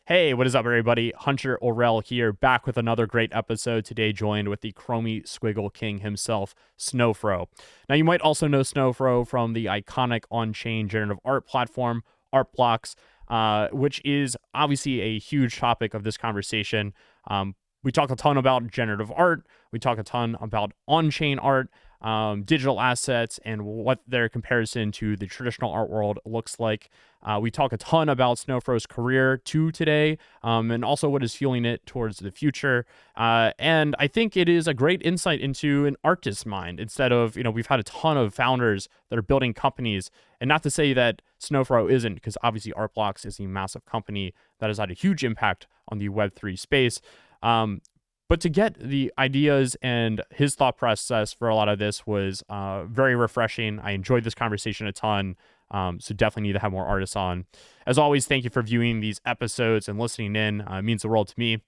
Hey, what is up, everybody? Hunter Orel here, back with another great episode. Today, joined with the Chromie Squiggle King himself, Snowfro. Now, you might also know Snowfro from the iconic on-chain generative art platform, Art which is obviously a huge topic of this conversation. We talk a ton about generative art. We talk a ton about on-chain art, digital assets, and what their comparison to the traditional art world looks like. We talk a ton about Snowfro's career too today, and also what is fueling it towards the future. And I think it is a great insight into an artist's mind instead of, we've had a ton of founders that are building companies. And not to say that Snowfro isn't, because obviously Artblocks is a massive company that has had a huge impact on the Web3 space. But to get the ideas and his thought process for a lot of this was very refreshing. I enjoyed this conversation a ton. So definitely need to have more artists on. As always, thank you for viewing these episodes and listening in. It means the world to me.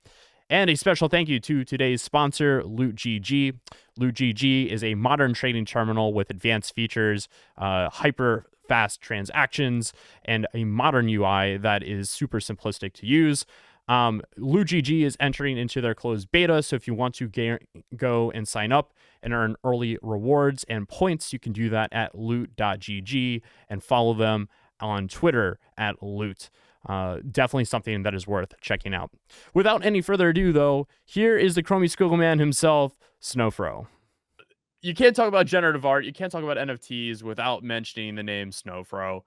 And a special thank you to today's sponsor, LootGG. LootGG is a modern trading terminal with advanced features, hyper fast transactions, and a modern UI that is super simplistic to use. LootGG is entering into their closed beta, so if you want to go and sign up and earn early rewards and points, you can do that at loot.gg and follow them on Twitter at loot. Definitely something that is worth checking out. Without any further ado, though, here is the Chromie Squiggle Man himself, Snowfro. You can't talk about generative art, you can't talk about NFTs without mentioning the name Snowfro.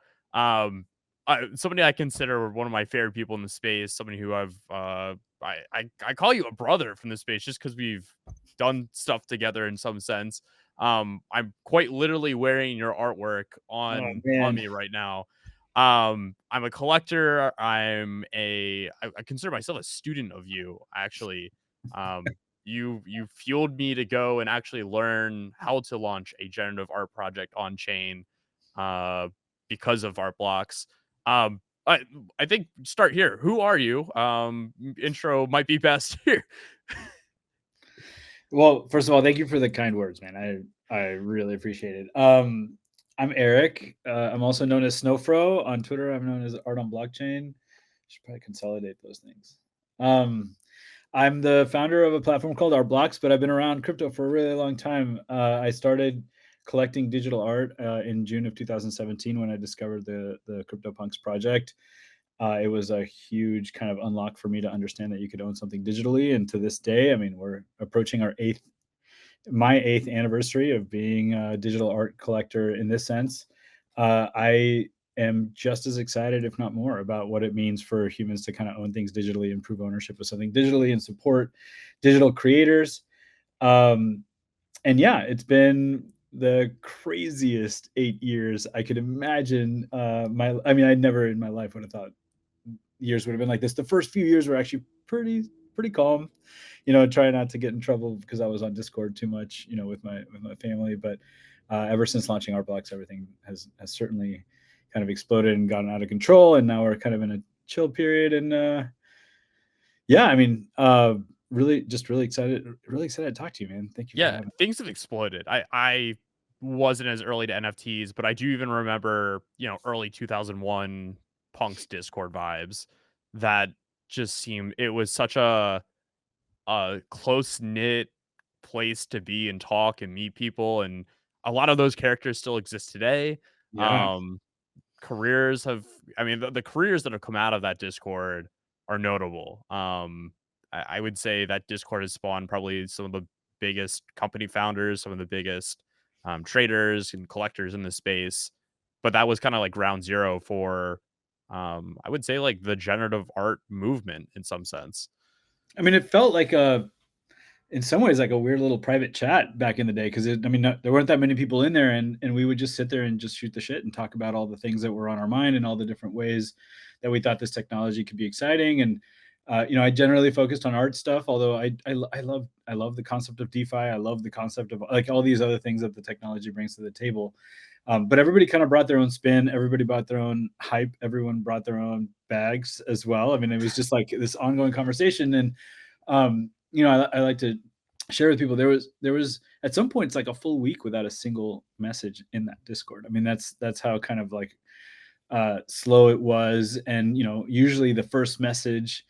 Somebody I consider one of my favorite people in the space, somebody who I call you a brother from the space just because we've done stuff together in some sense. I'm quite literally wearing your artwork Oh on man. me right now. I'm a collector. I consider myself a student of you, actually. You fueled me to go and actually learn how to launch a generative art project on chain uh because of art blocks. um I I think start here. Who are you? Intro might be best here. Well, first of all, thank you for the kind words, man. I really appreciate it. I'm Eric. I'm also known as Snowfro on Twitter. I'm known as Art on Blockchain. Should probably consolidate those things. Um, I'm the founder of a platform called Art Blocks, but I've been around crypto for a really long time. I started collecting digital art in June of 2017 when I discovered the CryptoPunks project. It was a huge kind of unlock for me to understand that you could own something digitally. And to this day, I mean, we're approaching my eighth anniversary of being a digital art collector in this sense. I am just as excited, if not more, about what it means for humans to kind of own things digitally, improve ownership of something digitally, and support digital creators. Um, and yeah, it's been the craziest 8 years I could imagine. I mean, I never in my life would have thought years would have been like this. The first few years were actually pretty calm. Try not to get in trouble because I was on Discord too much, with my family. But ever since launching Art Blocks, everything has certainly kind of exploded and gotten out of control. And now we're kind of in a chill period. And yeah, I mean, really excited to talk to you, man. Thank you for Yeah, having me. things have exploded. I wasn't as early to NFTs, but I do even remember, early 2001 punks Discord vibes that just seemed, it was such a close knit place to be and talk and meet people, and a lot of those characters still exist today. Yeah. Um, careers have, I mean, the careers that have come out of that Discord are notable. I would say that Discord has spawned probably some of the biggest company founders, some of the biggest traders and collectors in the space. But that was kind of like ground zero for, I would say, like the generative art movement in some sense. I mean, it felt like in some ways like a weird little private chat back in the day because I mean there weren't that many people in there, and we would just sit there and just shoot the shit and talk about all the things that were on our mind and all the different ways that we thought this technology could be exciting. And I generally focused on art stuff, although I love the concept of DeFi. I love the concept of like all these other things that the technology brings to the table. But everybody kind of brought their own spin. Everybody brought their own hype. Everyone brought their own bags as well. I mean, it was just like this ongoing conversation. And I like to share with people there was at some point it's like a full week without a single message in that Discord. I mean, that's how kind of like slow it was. And usually the first message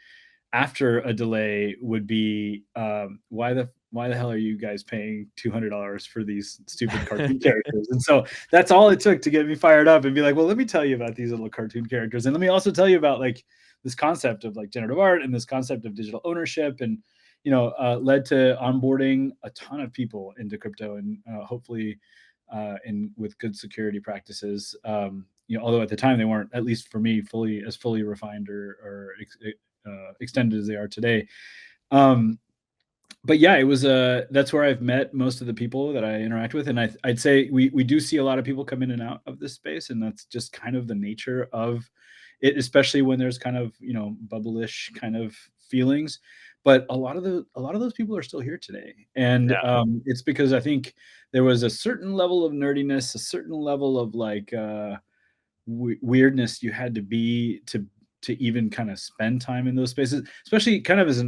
after a delay would be, why the hell are you guys paying $200 for these stupid cartoon characters? And so that's all it took to get me fired up and be like, well, let me tell you about these little cartoon characters, and let me also tell you about like this concept of like generative art and this concept of digital ownership, and led to onboarding a ton of people into crypto, and hopefully and with good security practices. Although at the time they weren't, at least for me, fully refined or extended as they are today. Um, but yeah, it was that's where I've met most of the people that I interact with, and I'd say we do see a lot of people come in and out of this space, and that's just kind of the nature of it, especially when there's kind of bubblish kind of feelings. But a lot of those people are still here today, and Yeah. it's because I think there was a certain level of nerdiness, a certain level of like weirdness you had to be to even kind of spend time in those spaces, especially kind of as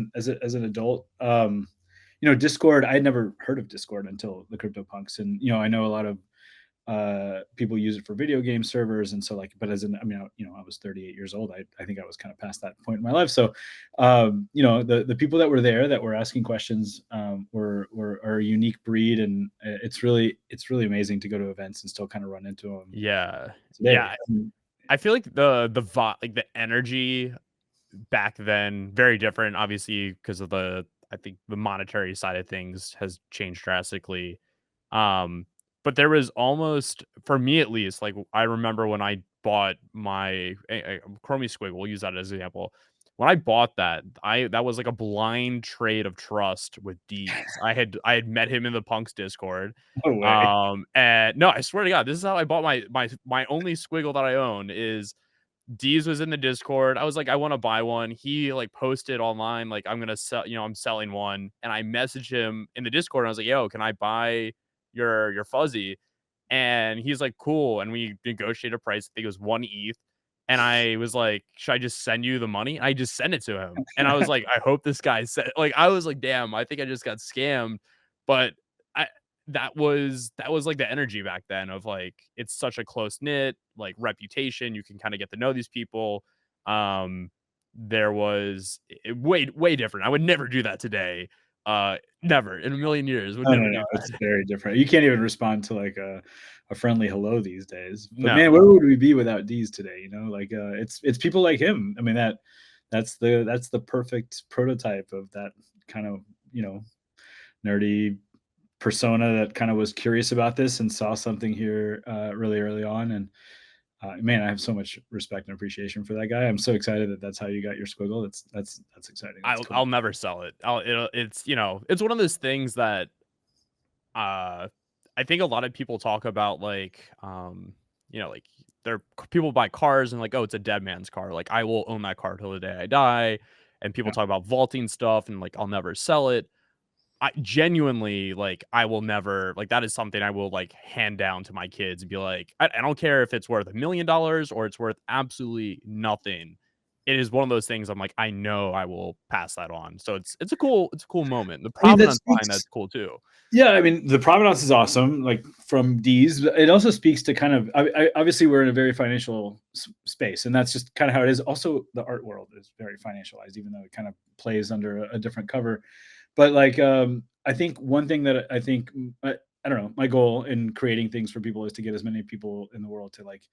an adult. Discord, I had never heard of Discord until the CryptoPunks, and I know a lot of people use it for video game servers, and so like, but I was 38 years old. I think I was kind of past that point in my life. So the people that were there that were asking questions were are a unique breed, and it's really amazing to go to events and still kind of run into them Yeah. today. Yeah. I feel like like the energy back then very different, obviously, because of I think the monetary side of things has changed drastically. Um, but there was almost, for me at least, like I remember when I bought my Chromie Squig, we'll use that as an example. When I bought that, I that was like a blind trade of trust with D's. I had met him in the Punks Discord. No way. And no, I swear to God, this is how I bought my only squiggle that I own is Deez was in the Discord. I was like, I want to buy one. He like posted online, like, I'm gonna sell, I'm selling one. And I messaged him in the Discord and I was like, yo, can I buy your fuzzy? And he's like, cool. And we negotiated a price. I think it was 1 ETH. And I was like, should I just send you the money? I just sent it to him. And I was like, I hope this guy said, like, I was like, damn, I think I just got scammed. But I that was like the energy back then of like it's such a close knit like reputation. You can kind of get to know these people. There was way different. I would never do that today. Never in a million years would No, no, never no. do It's that. very different. You can't even respond to like a friendly hello these days. But man, where No. would we be without D's today? Like it's people like him. I mean that's the perfect prototype of that kind of nerdy persona that kind of was curious about this and saw something here really early on. And man, I have so much respect and appreciation for that guy. I'm so excited that that's how you got your squiggle. That's exciting. That's I'll cool. I'll never sell it. It's it's one of those things that I think a lot of people talk about like like there people buy cars and like, oh, it's a dead man's car. Like I will own that car till the day I die. And people Yeah. talk about vaulting stuff and like I'll never sell it. I genuinely like I will never like that is something I will like hand down to my kids and be like, I don't care if it's worth $1 million or it's worth absolutely nothing. It is one of those things I'm like, I know I will pass that on. So it's a cool moment. The I mean, that provenance behind speaks. that's cool too. Yeah, I mean, the provenance is awesome, like from D's. But it also speaks to kind of, obviously, we're in a very financial space, and that's just kind of how it is. Also, the art world is very financialized, even though it kind of plays under a different cover. But like, I think one thing that I think, I don't know, my goal in creating things for people is to get as many people in the world to like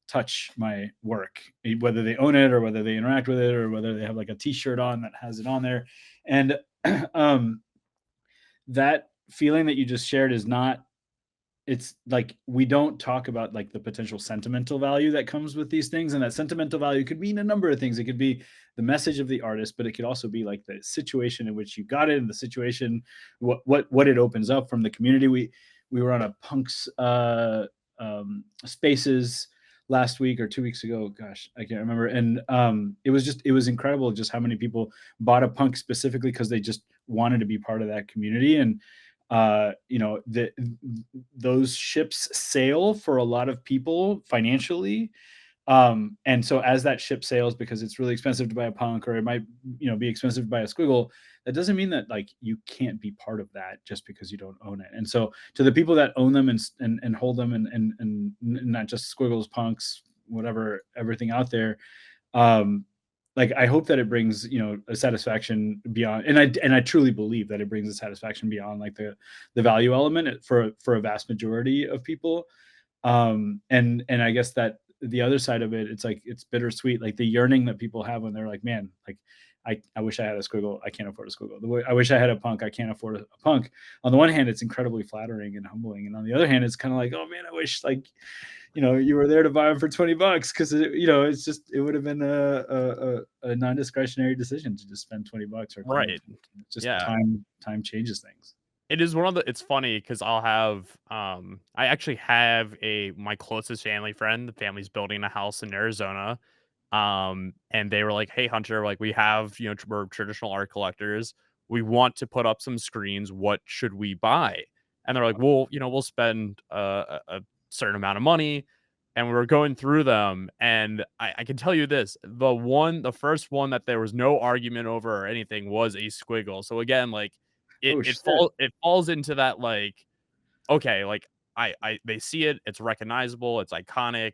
touch my work, whether they own it or whether they interact with it or whether they have like a T-shirt on that has it on there, and um, that feeling that you just shared is not, it's like we don't talk about like the potential sentimental value that comes with these things, and that sentimental value could mean a number of things. It could be the message of the artist, but it could also be like the situation in which you got it, and the situation, what it opens up from the community. We were on a punks spaces last week or 2 weeks ago, gosh, I can't remember. And it was incredible just how many people bought a punk specifically because they just wanted to be part of that community. And those ships sail for a lot of people financially. And so as that ship sails, because it's really expensive to buy a punk, or it might be expensive to buy a squiggle, that doesn't mean that like you can't be part of that just because you don't own it. And so to the people that own them and hold them, and not just squiggles, punks, whatever, everything out there. Um, like I hope that it brings, a satisfaction beyond, and I truly believe that it brings a satisfaction beyond like the value element for a vast majority of people. And I guess that the other side of it, it's like it's bittersweet, like the yearning that people have when they're like, man, like I wish I had a squiggle, I can't afford a squiggle. I wish I had a punk, I can't afford a punk. On the one hand, it's incredibly flattering and humbling, and on the other hand, it's kind of like, oh man, I wish like you were there to buy them for $20 because it's just it would have been a non-discretionary decision to just spend $20 or come up with Right. it's just Yeah. time changes things. It is one of the it's funny because I'll have, I actually have my closest family friend, the family's building a house in Arizona, and they were like, "Hey, Hunter, like, we have, we're traditional art collectors. We want to put up some screens. What should we buy?" And they're like, "Well, we'll spend a certain amount of money." And we were going through them, and I can tell you this: the first one that there was no argument over or anything was a squiggle. So again, like Oh shit. it falls into that like, okay, like they see it, it's recognizable, it's iconic.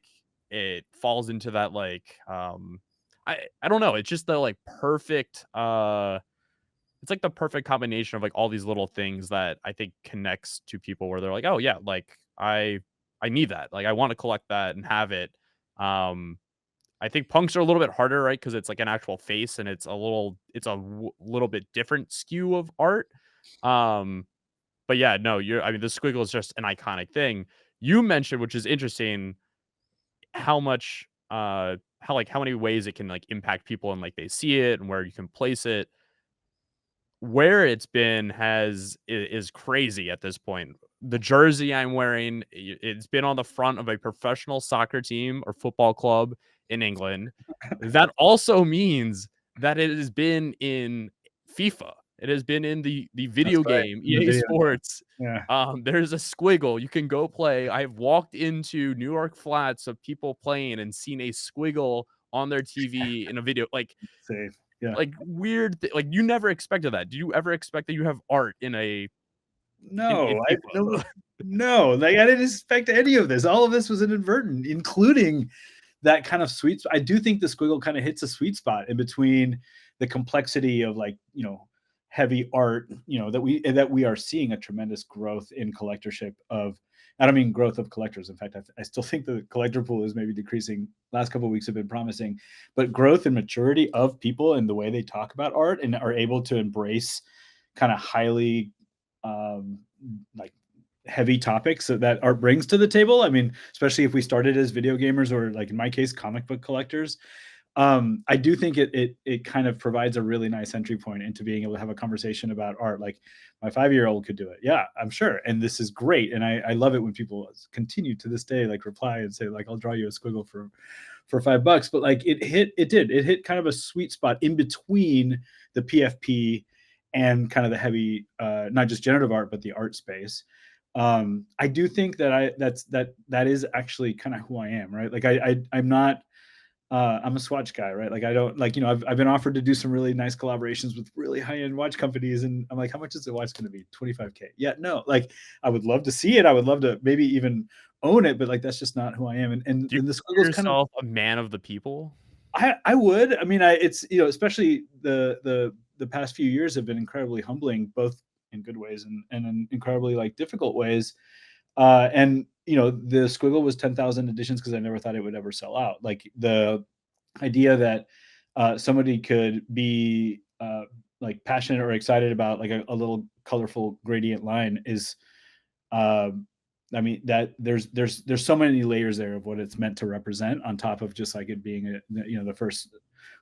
It falls into that like, I don't know, it's just the like perfect it's like the perfect combination of like all these little things that I think connects to people where they're like, "Oh yeah, like I need that. Like I want to collect that and have it." Um I think punks are a little bit harder, right? Because it's like an actual face and it's a little bit different skew of art. Um but yeah, no, I mean, the squiggle is just an iconic thing. You mentioned, which is interesting, how much, how many ways it can like impact people and like they see it and where you can place it. Where it's been is crazy at this point. The jersey I'm wearing, it's been on the front of a professional soccer team or football club in England. That also means that it has been in FIFA. It has been in the That's video right. game, In the EA video game. Sports. Yeah. There's a squiggle. You can go play. I've walked into New York flats of people playing and seen a squiggle on their TV in a video. Safe. Yeah. Like weird like you never expected that. Do you ever expect that you have art in a in No, I no, FIFA? no, like I didn't expect any of this. All of this was inadvertent, including that kind of I do think the squiggle kind of hits a sweet spot in between the complexity of like, heavy art, that we are seeing a tremendous growth in collectorship of. I don't mean growth of collectors. In fact, I still think the collector pool is maybe decreasing. Last couple of weeks have been promising, but growth and maturity of people and the way they talk about art and are able to embrace kind of highly um, like heavy topics that art brings to the table. I mean, especially if we started as video gamers or like in my case, comic book collectors. I do think it kind of provides a really nice entry point into being able to have a conversation about art. Like my 5-year-old could do it. Yeah, I'm sure. And this is great. And I love it when people continue to this day, like reply and say, like, I'll draw you a squiggle for $5. But like it hit kind of a sweet spot in between the PFP and kind of the heavy, not just generative art, but the art space. I do think that is actually kind of who I am, right? Like I'm not I'm a Swatch guy, right? Like I don't like, I've been offered to do some really nice collaborations with really high-end watch companies. And I'm like, how much is the watch going to be? 25K. Yeah, no, like I would love to see it. I would love to maybe even own it, but like that's just not who I am. And and, Do you and the consider squiggles kind of yourself a man of the people? I would. I mean, it's especially the past few years have been incredibly humbling, both in good ways and in incredibly like difficult ways. And the squiggle was 10,000 editions because I never thought it would ever sell out. Like the idea that somebody could be like passionate or excited about like a little colorful gradient line is um I mean that there's so many layers there of what it's meant to represent on top of just like it being the first,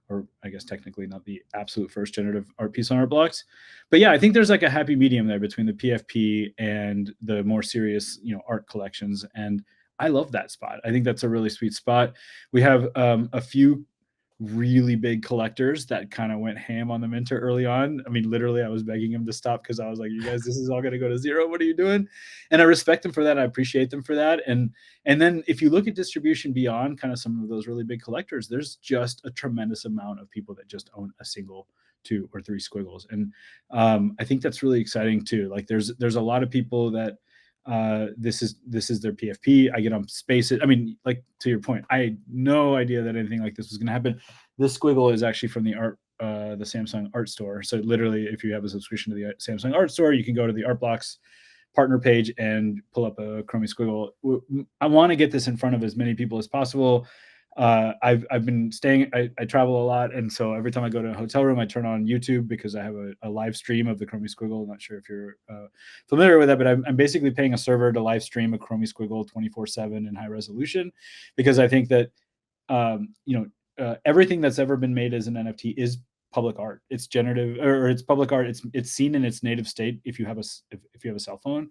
or I guess technically not the absolute first generative art piece on art blocks. But yeah, I think there's like a happy medium there between the PFP and the more serious, art collections. And I love that spot. I think that's a really sweet spot. We have a few really big collectors that kind of went ham on the Minter early on. I mean, literally, I was begging him to stop because I was like, "You guys, this is all going to go to zero. What are you doing?" And I respect them for that. I appreciate them for that. And then if you look at distribution beyond kind of some of those really big collectors, there's just a tremendous amount of people that just own a single, two, or three squiggles, and I think that's really exciting too. Like there's a lot of people that This is their PFP. I get on Spaces. I mean, like, to your point, I had no idea that anything like this was going to happen. This squiggle is actually from the Samsung Art Store. So literally, if you have a subscription to the Samsung Art Store, you can go to the Art Blocks partner page and pull up a Chromie squiggle. I want to get this in front of as many people as possible. I've been staying. I travel a lot, and so every time I go to a hotel room, I turn on YouTube because I have a live stream of the Chromie squiggle. I'm not sure if you're familiar with that, but I'm basically paying a server to live stream a Chromie squiggle 24/7 in high resolution, because I think that everything that's ever been made as an NFT is public art. It's generative, or it's public art. It's seen in its native state if you have a cell phone.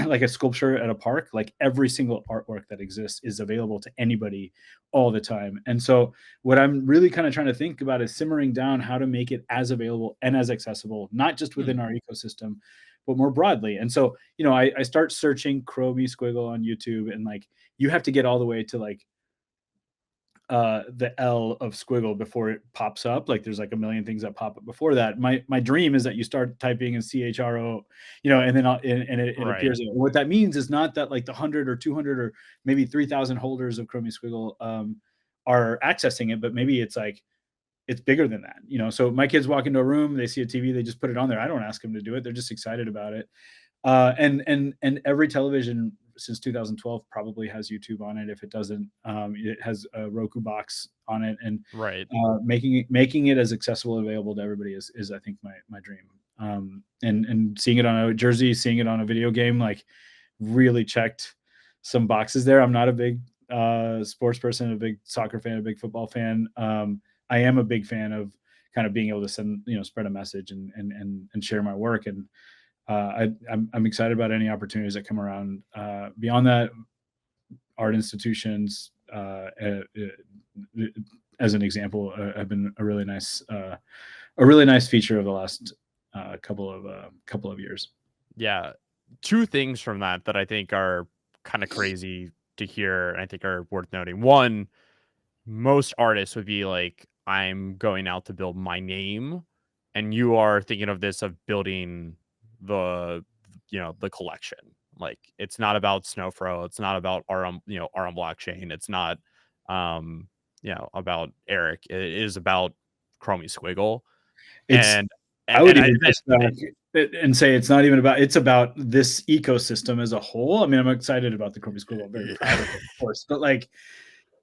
Like a sculpture at a park, like every single artwork that exists is available to anybody all the time. And so what I'm really kind of trying to think about is simmering down how to make it as available and as accessible, not just within our ecosystem, but more broadly. And so, I start searching Chromie squiggle on YouTube, and like, you have to get all the way to like the L of squiggle before it pops up. Like, there's like a million things that pop up before that. My dream is that you start typing in CHRO, and then it Right. appears. What that means is not that like the 100 or 200 or maybe 3,000 holders of Chromie squiggle are accessing it, but maybe it's like it's bigger than that. So my kids walk into a room, they see a TV, they just put it on there. I don't ask them to do it; they're just excited about it. And every television since 2012 probably has YouTube on it. If it doesn't, it has a Roku box on it, and Right. making it as accessible and available to everybody is I think my dream. And seeing it on a jersey, seeing it on a video game, like, really checked some boxes there. I'm not a big sports person, a big soccer fan, a big football fan. I am a big fan of kind of being able to spread a message and share my work. And I'm excited about any opportunities that come around. Beyond that, art institutions, as an example, have been a really nice feature of the last couple of years. Yeah. Two things from that I think are kind of crazy to hear and I think are worth noting. One, most artists would be like, I'm going out to build my name, and you are thinking of this of building the the collection. Like, it's not about Snowfro, it's not about our blockchain, it's not about Eric. It is about Chromie Squiggle. It's And I would and I even push back and say it's not even about, it's about this ecosystem as a whole. I mean, I'm excited about the Chromie Squiggle. I'm very proud of it, of course. But like,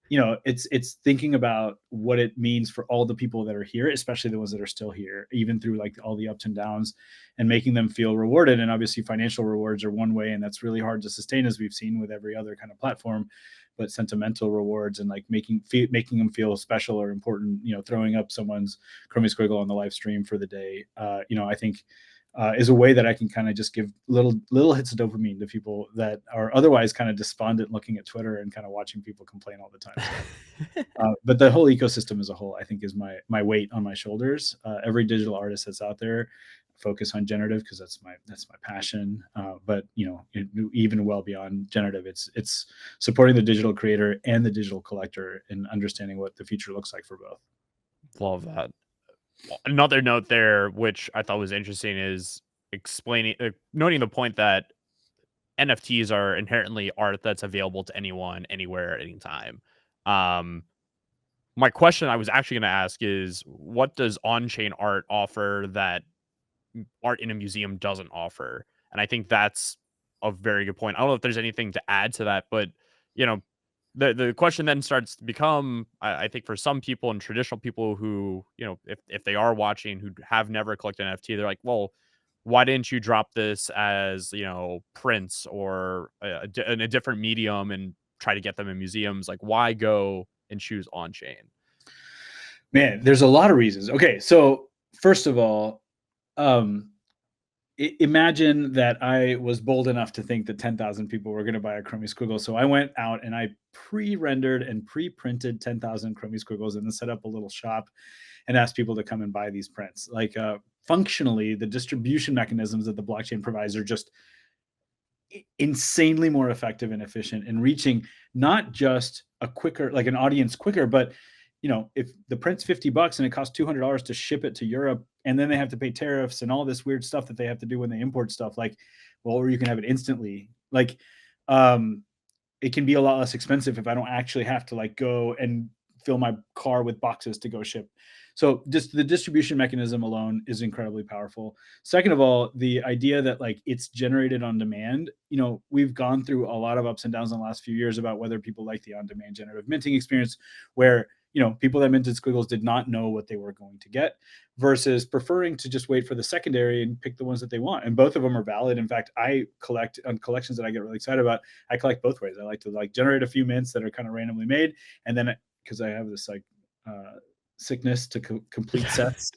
it's thinking about what it means for all the people that are here, especially the ones that are still here, even through like all the ups and downs, and making them feel rewarded. And obviously financial rewards are one way, and that's really hard to sustain, as we've seen with every other kind of platform. But sentimental rewards and like making them feel special or important, throwing up someone's Chromie Squiggle on the live stream for the day, I think is a way that I can kind of just give little hits of dopamine to people that are otherwise kind of despondent looking at Twitter and kind of watching people complain all the time. So, but the whole ecosystem as a whole, I think, is my weight on my shoulders. Every digital artist that's out there, focus on generative because that's my passion. But even well beyond generative, it's supporting the digital creator and the digital collector and understanding what the future looks like for both. love that. Another note there, which I thought was interesting, is explaining, noting the point that NFTs are inherently art that's available to anyone, anywhere, anytime. Um, my question I was actually going to ask is, what does on-chain art offer that art in a museum doesn't offer? And I think that's a very good point. I don't know if there's anything to add to that, but you know, the question then starts to become, I think for some people and traditional people who, if they are watching who have never collected NFT, they're like, well, why didn't you drop this as, prints or in a different medium and try to get them in museums? Like, why go and choose on chain? Man, there's a lot of reasons. Okay, so first of all, imagine that I was bold enough to think that 10,000 people were going to buy a Chromie Squiggle. So I went out and I pre-rendered and pre-printed 10,000 Chromie Squiggles and then set up a little shop and asked people to come and buy these prints. Like, functionally, the distribution mechanisms that the blockchain provides are just insanely more effective and efficient in reaching not just an audience quicker, but if the print's $50 and it costs $200 to ship it to Europe, and then they have to pay tariffs and all this weird stuff that they have to do when they import stuff, like, well, or you can have it instantly. Like, it can be a lot less expensive if I don't actually have to like go and fill my car with boxes to go ship. So just the distribution mechanism alone is incredibly powerful. Second of all, the idea that like it's generated on demand, we've gone through a lot of ups and downs in the last few years about whether people like the on-demand generative minting experience, where people that minted squiggles did not know what they were going to get, versus preferring to just wait for the secondary and pick the ones that they want. And both of them are valid. In fact, I collect on collections that I get really excited about. I collect both ways. I like to like generate a few mints that are kind of randomly made, and then because I have this like sickness to complete sets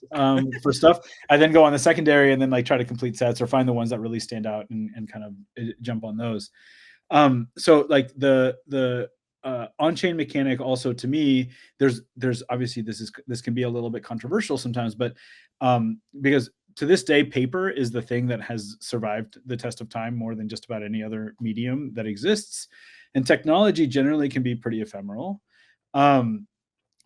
for stuff, I then go on the secondary and then like try to complete sets or find the ones that really stand out and kind of jump on those. So like the on-chain mechanic also, to me, there's obviously this can be a little bit controversial sometimes, but because to this day, paper is the thing that has survived the test of time more than just about any other medium that exists, and technology generally can be pretty ephemeral.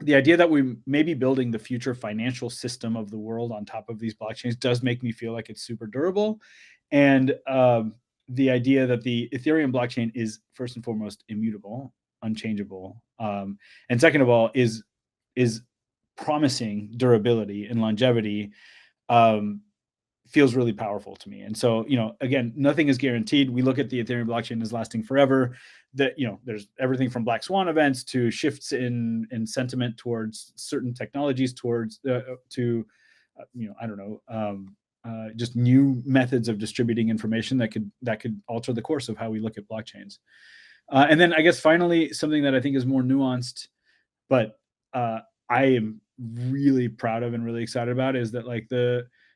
The idea that we may be building the future financial system of the world on top of these blockchains does make me feel like it's super durable. And the idea that the Ethereum blockchain is first and foremost immutable, unchangeable, and second of all is promising durability and longevity, feels really powerful to me. And so, again, nothing is guaranteed. We look at the Ethereum blockchain as lasting forever. That, there's everything from black swan events to shifts in sentiment towards certain technologies, towards I don't know, just new methods of distributing information that could alter the course of how we look at blockchains. And then I guess finally, something that I think is more nuanced, but I am really proud of and really excited about, is that like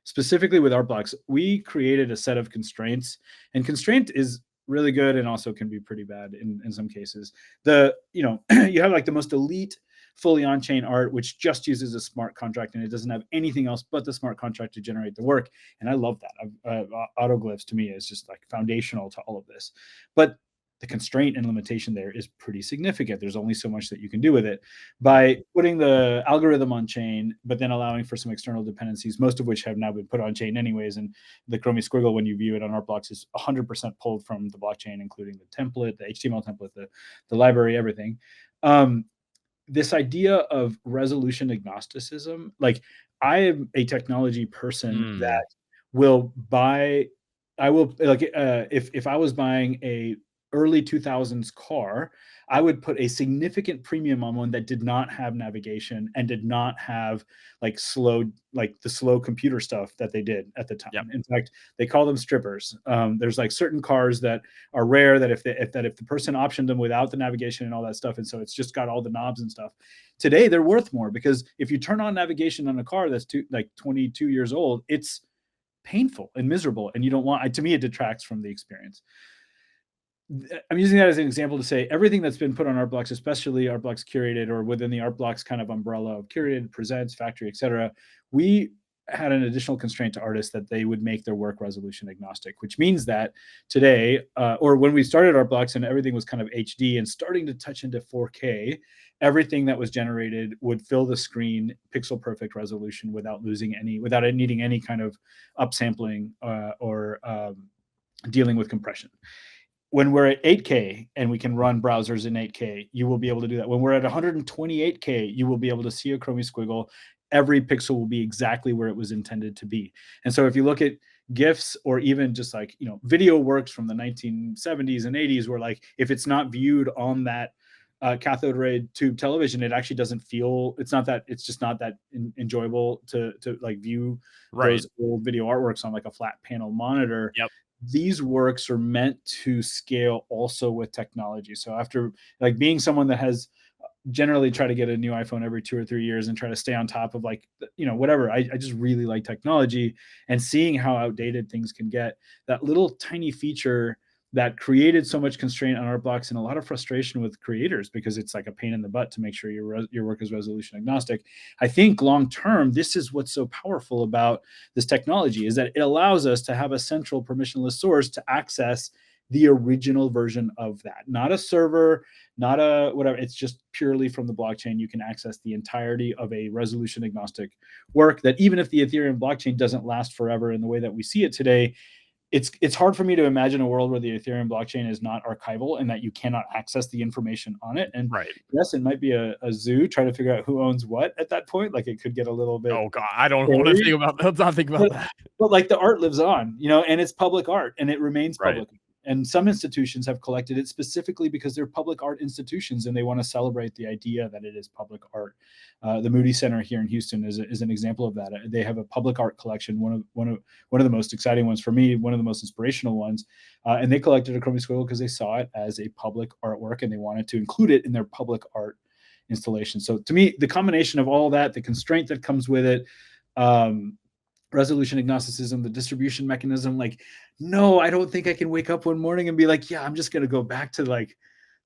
specifically with art blocks, we created a set of constraints, and constraint is really good and also can be pretty bad in some cases. You have like the most elite fully on-chain art, which just uses a smart contract and it doesn't have anything else but the smart contract to generate the work. And I love that. Autoglyphs to me is just like foundational to all of this. But the constraint and limitation there is pretty significant. There's only so much that you can do with it. By putting the algorithm on chain, but then allowing for some external dependencies, most of which have now been put on chain anyways. And the Chromie Squiggle, when you view it on Art Blocks, is 100% pulled from the blockchain, including the template, the HTML template, the library, everything. This idea of resolution agnosticism, like I am a technology person that will buy, I will like if I was buying a early 2000s car, I would put a significant premium on one that did not have navigation and did not have like the slow computer stuff that they did at the time. Yep. In fact, they call them strippers. There's like certain cars that are rare that if the person optioned them without the navigation and all that stuff, and so it's just got all the knobs and stuff. Today they're worth more, because if you turn on navigation on a car that's 22 years old, it's painful and miserable, and you don't want. To me, it detracts from the experience. I'm using that as an example to say everything that's been put on Art Blocks, especially Art Blocks Curated or within the Art Blocks kind of umbrella of Curated, Presents, Factory, etc., we had an additional constraint to artists that they would make their work resolution agnostic, which means that today, or when we started Art Blocks and everything was kind of HD and starting to touch into 4K, everything that was generated would fill the screen pixel perfect resolution without it needing any kind of upsampling or dealing with compression. When we're at 8K and we can run browsers in 8K, you will be able to do that. When we're at 128K, you will be able to see a Chromie Squiggle. Every pixel will be exactly where it was intended to be. And so if you look at GIFs or even just like, video works from the 1970s and 80s, where like if it's not viewed on that cathode ray tube television, it actually doesn't feel, it's just not that enjoyable to like view those old video artworks on like a flat panel monitor. Yep. These works are meant to scale also with technology. So after like being someone that has generally try to get a new iPhone every 2 or 3 years and try to stay on top of like, whatever, I just really like technology, and seeing how outdated things can get. That little tiny feature that created so much constraint on Art Blocks and a lot of frustration with creators, because it's like a pain in the butt to make sure your work is resolution agnostic. I think long term, this is what's so powerful about this technology, is that it allows us to have a central permissionless source to access the original version of that, not a server, not a whatever. It's just purely from the blockchain. You can access the entirety of a resolution agnostic work that, even if the Ethereum blockchain doesn't last forever in the way that we see it today, it's hard for me to imagine a world where the Ethereum blockchain is not archival and that you cannot access the information on it. And Right. yes, it might be a zoo trying to figure out who owns what at that point. Like, it could get a little bit Oh god, I don't want to scary. think about. Let's not think about But that. but like, the art lives on, and it's public art and it remains Right. public. And some institutions have collected it specifically because they're public art institutions and they want to celebrate the idea that it is public art. The Moody Center here in Houston is an example of that. They have a public art collection, one of the most exciting ones for me, one of the most inspirational ones. And they collected a Chromie Squiggle because they saw it as a public artwork and they wanted to include it in their public art installation. So to me, the combination of all that, the constraint that comes with it, resolution agnosticism, the distribution mechanism, like, no, I don't think I can wake up one morning and be like, yeah, I'm just going to go back to like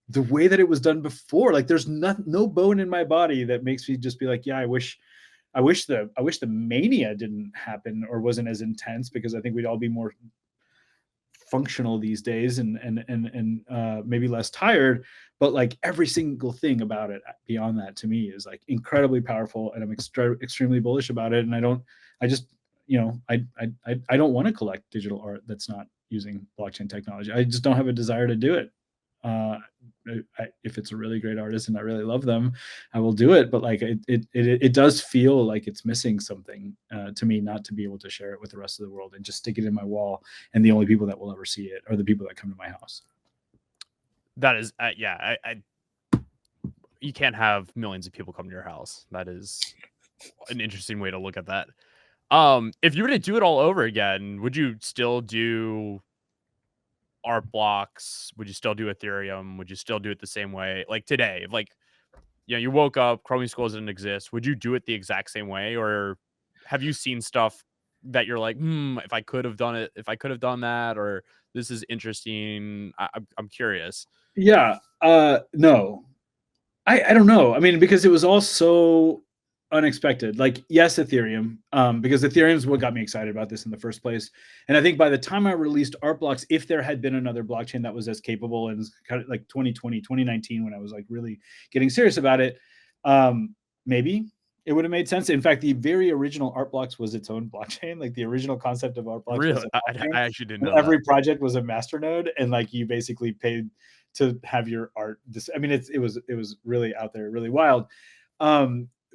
the way that it was done before. Like, there's no bone in my body that makes me just be like, yeah, I wish the mania didn't happen or wasn't as intense, because I think we'd all be more functional these days and maybe less tired. But like, every single thing about it beyond that to me is like incredibly powerful, and I'm extremely bullish about it. And I just I don't want to collect digital art that's not using blockchain technology. I just don't have a desire to do it. uh if it's a really great artist and I really love them, I will do it. But like, it does feel like it's missing something to me, not to be able to share it with the rest of the world and just stick it in my wall, and the only people that will ever see it are the people that come to my house. That is, yeah. You can't have millions of people come to your house. That is an interesting way to look at that. If you were to do it all over again, would you still do art blocks? Would you still do Ethereum? Would you still do it the same way? Like today, like, you woke up, Chromie Schools didn't exist. Would you do it the exact same way? Or have you seen stuff that you're like, if I could have done it, if I could have done that, or this is interesting. I'm curious. Yeah. No, I don't know. I mean, because it was all so unexpected. Like, yes, Ethereum, because Ethereum is what got me excited about this in the first place. And I think by the time I released art blocks, if there had been another blockchain that was as capable, and kind of like 2020, 2019, when I was like really getting serious about it, maybe it would have made sense. In fact, the very original art blocks was its own blockchain. Like, the original concept of art blocks was Really, a I blockchain, actually didn't and know that. every project was a masternode, and like, you basically paid to have your art. I mean, it was really out there, really wild.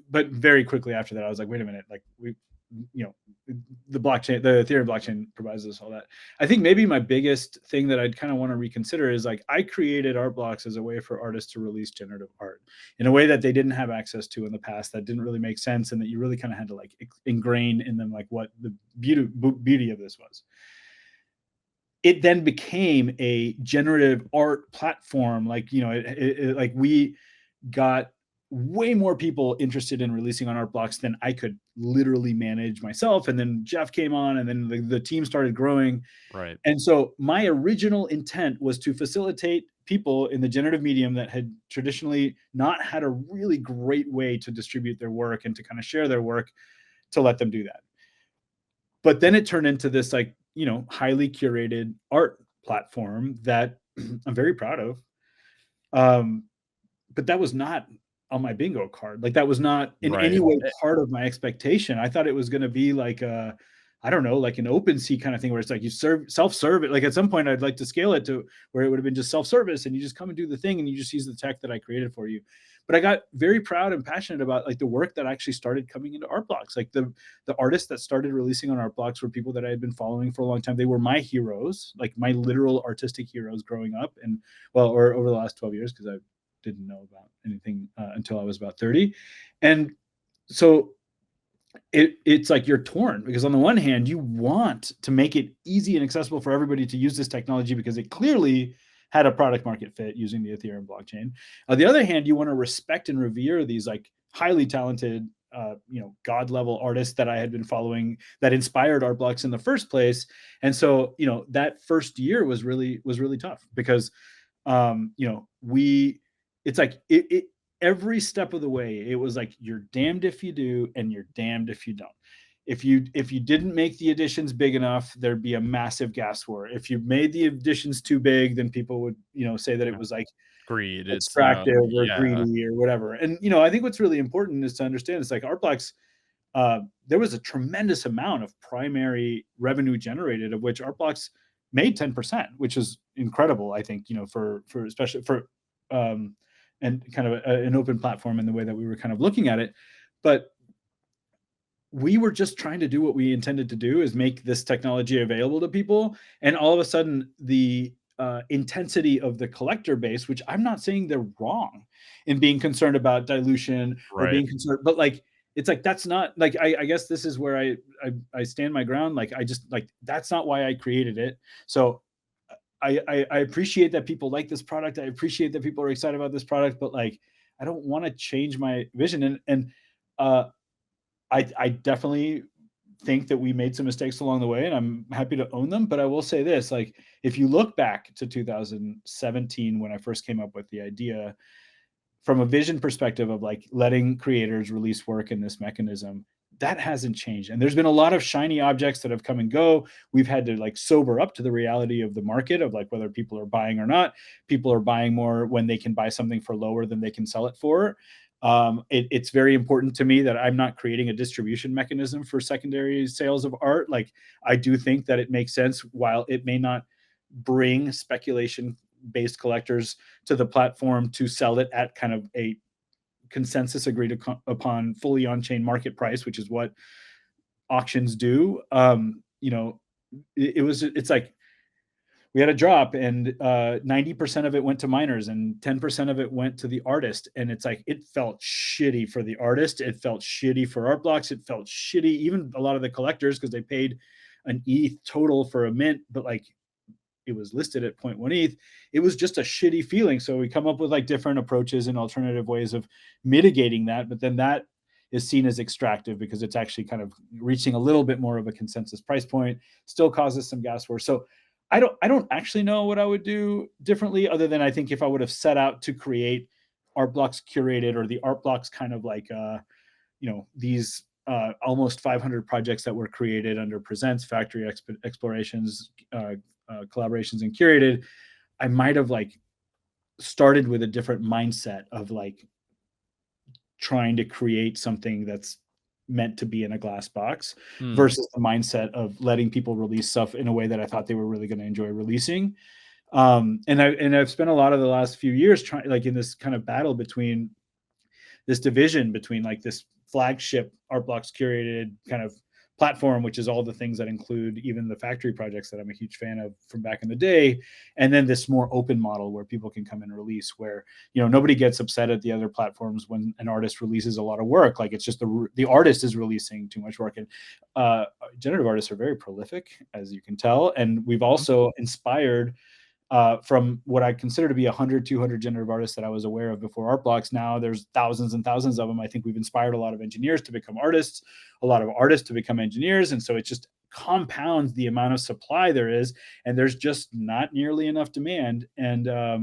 But very quickly after that, I was like, wait a minute, like, you know, the Ethereum blockchain provides us all that. I think maybe my biggest thing that I'd kind of want to reconsider is, like, I created art blocks as a way for artists to release generative art in a way that they didn't have access to in the past, that didn't really make sense, and that you really kind of had to like ingrain in them like what the beauty of this was. It then became a generative art platform. Like, like, we got way more people interested in releasing on art blocks than I could literally manage myself. And then Jeff came on, and then the team started growing. Right. And so my original intent was to facilitate people in the generative medium that had traditionally not had a really great way to distribute their work and to kind of share their work, to let them do that. But then it turned into this, like, highly curated art platform that I'm very proud of. But that was not on my bingo card. Like, that was not in Right. any way part of my expectation. I thought it was going to be like I don't know, like an OpenSea kind of thing, where it's like you self-serve it. Like, at some point, I'd like to scale it to where it would have been just self-service, and you just come and do the thing, and you just use the tech that I created for you. But I got very proud and passionate about like the work that actually started coming into art blocks. Like, the artists that started releasing on art blocks were people that I had been following for a long time. They were my heroes, like my literal artistic heroes growing up, and or over the last 12 years, because I didn't know about anything until I was about 30. And so it's like you're torn, because on the one hand, you want to make it easy and accessible for everybody to use this technology because it clearly had a product market fit using the Ethereum blockchain. On the other hand, you want to respect and revere these like highly talented, god level artists that I had been following, that inspired art blocks in the first place. And so, that first year was really tough, because we it's like every step of the way, it was like, you're damned if you do and you're damned if you don't. if you didn't make the additions big enough, there'd be a massive gas war. If you made the additions too big, then people would, say that it Yeah. was like Greed. It's extractive or yeah. greedy or whatever. And I think what's really important is to understand it's like art blocks. There was a tremendous amount of primary revenue generated, of which art blocks made 10%, which is incredible. I think for especially for and kind of an open platform in the way that we were kind of looking at it, but we were just trying to do what we intended to do, is make this technology available to people. And all of a sudden, the intensity of the collector base, which I'm not saying they're wrong in being concerned about dilution or Right. being concerned, but like, it's like, that's not like, I guess this is where I stand my ground. Like, I just like, that's not why I created it. So I appreciate that people like this product. I appreciate that people are excited about this product, but like, I don't want to change my vision. And uh, I definitely think that we made some mistakes along the way, and I'm happy to own them. But I will say this, like, if you look back to 2017, when I first came up with the idea, from a vision perspective of like letting creators release work in this mechanism, that hasn't changed. And there's been a lot of shiny objects that have come and go. We've had to like sober up to the reality of the market, of like whether people are buying or not. People are buying more when they can buy something for lower than they can sell it for. It's very important to me that I'm not creating a distribution mechanism for secondary sales of art. Like, I do think that it makes sense, while it may not bring speculation based collectors to the platform to sell it at kind of a consensus agreed upon fully on-chain market price, which is what auctions do. It's like we had a drop, and 90% of it went to miners and 10% of it went to the artist. And it's like, it felt shitty for the artist. It felt shitty for art blocks. It felt shitty, even a lot of the collectors, because they paid an ETH total for a mint, but like, it was listed at 0.1 ETH. It was just a shitty feeling. So we come up with like different approaches and alternative ways of mitigating that. But then that is seen as extractive, because it's actually kind of reaching a little bit more of a consensus price point, still causes some gas wars. So I don't actually know what I would do differently, other than I think if I would have set out to create art blocks curated, or the art blocks kind of like these almost 500 projects that were created under Presents, Factory Explorations, collaborations, and curated, I might have like started with a different mindset of like trying to create something that's meant to be in a glass box, Hmm. versus the mindset of letting people release stuff in a way that I thought they were really going to enjoy releasing. I've spent a lot of the last few years trying, like, in this kind of battle between this division between like this flagship art blocks curated kind of platform, which is all the things that include even the factory projects that I'm a huge fan of from back in the day, and then this more open model where people can come and release, where nobody gets upset at the other platforms when an artist releases a lot of work. Like, it's just the artist is releasing too much work. And generative artists are very prolific, as you can tell, and we've also inspired from what I consider to be 100, 200 generative artists that I was aware of before art blocks. Now there's thousands and thousands of them. I think we've inspired a lot of engineers to become artists, a lot of artists to become engineers. And so it just compounds the amount of supply there is, and there's just not nearly enough demand. And I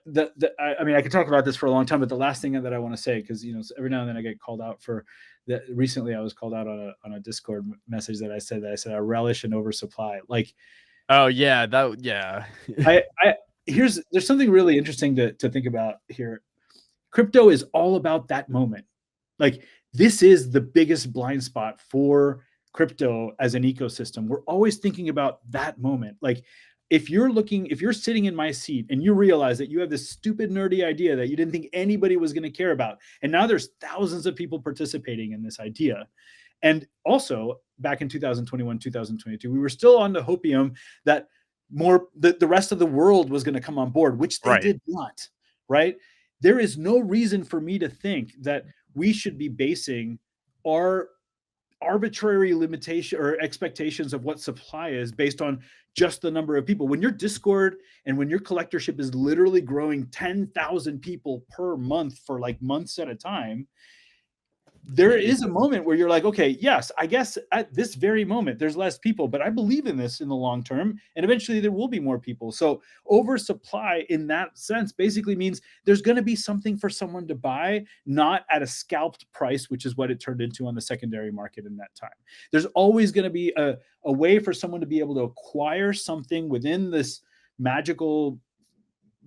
mean, I could talk about this for a long time, but the last thing that I want to say, because every now and then I get called out for that. Recently, I was called out on a Discord message that I said I relish an oversupply. Like, Oh yeah, yeah. I there's something really interesting to think about here. Crypto is all about that moment. Like, this is the biggest blind spot for crypto as an ecosystem. We're always thinking about that moment. Like, if you're sitting in my seat and you realize that you have this stupid nerdy idea that you didn't think anybody was going to care about, and now there's thousands of people participating in this idea. And also, back in 2021, 2022, we were still on the hopium that the rest of the world was going to come on board, which they Right. did not. Right? There is no reason for me to think that we should be basing our arbitrary limitation or expectations of what supply is based on just the number of people. When your Discord and when your collectorship is literally growing 10,000 people per month for like months at a time, there is a moment where you're like, okay, yes, I guess at this very moment there's less people, but I believe in this in the long term, and eventually there will be more people. So oversupply in that sense basically means there's going to be something for someone to buy, not at a scalped price, which is what it turned into on the secondary market in that time. There's always going to be a way for someone to be able to acquire something within this magical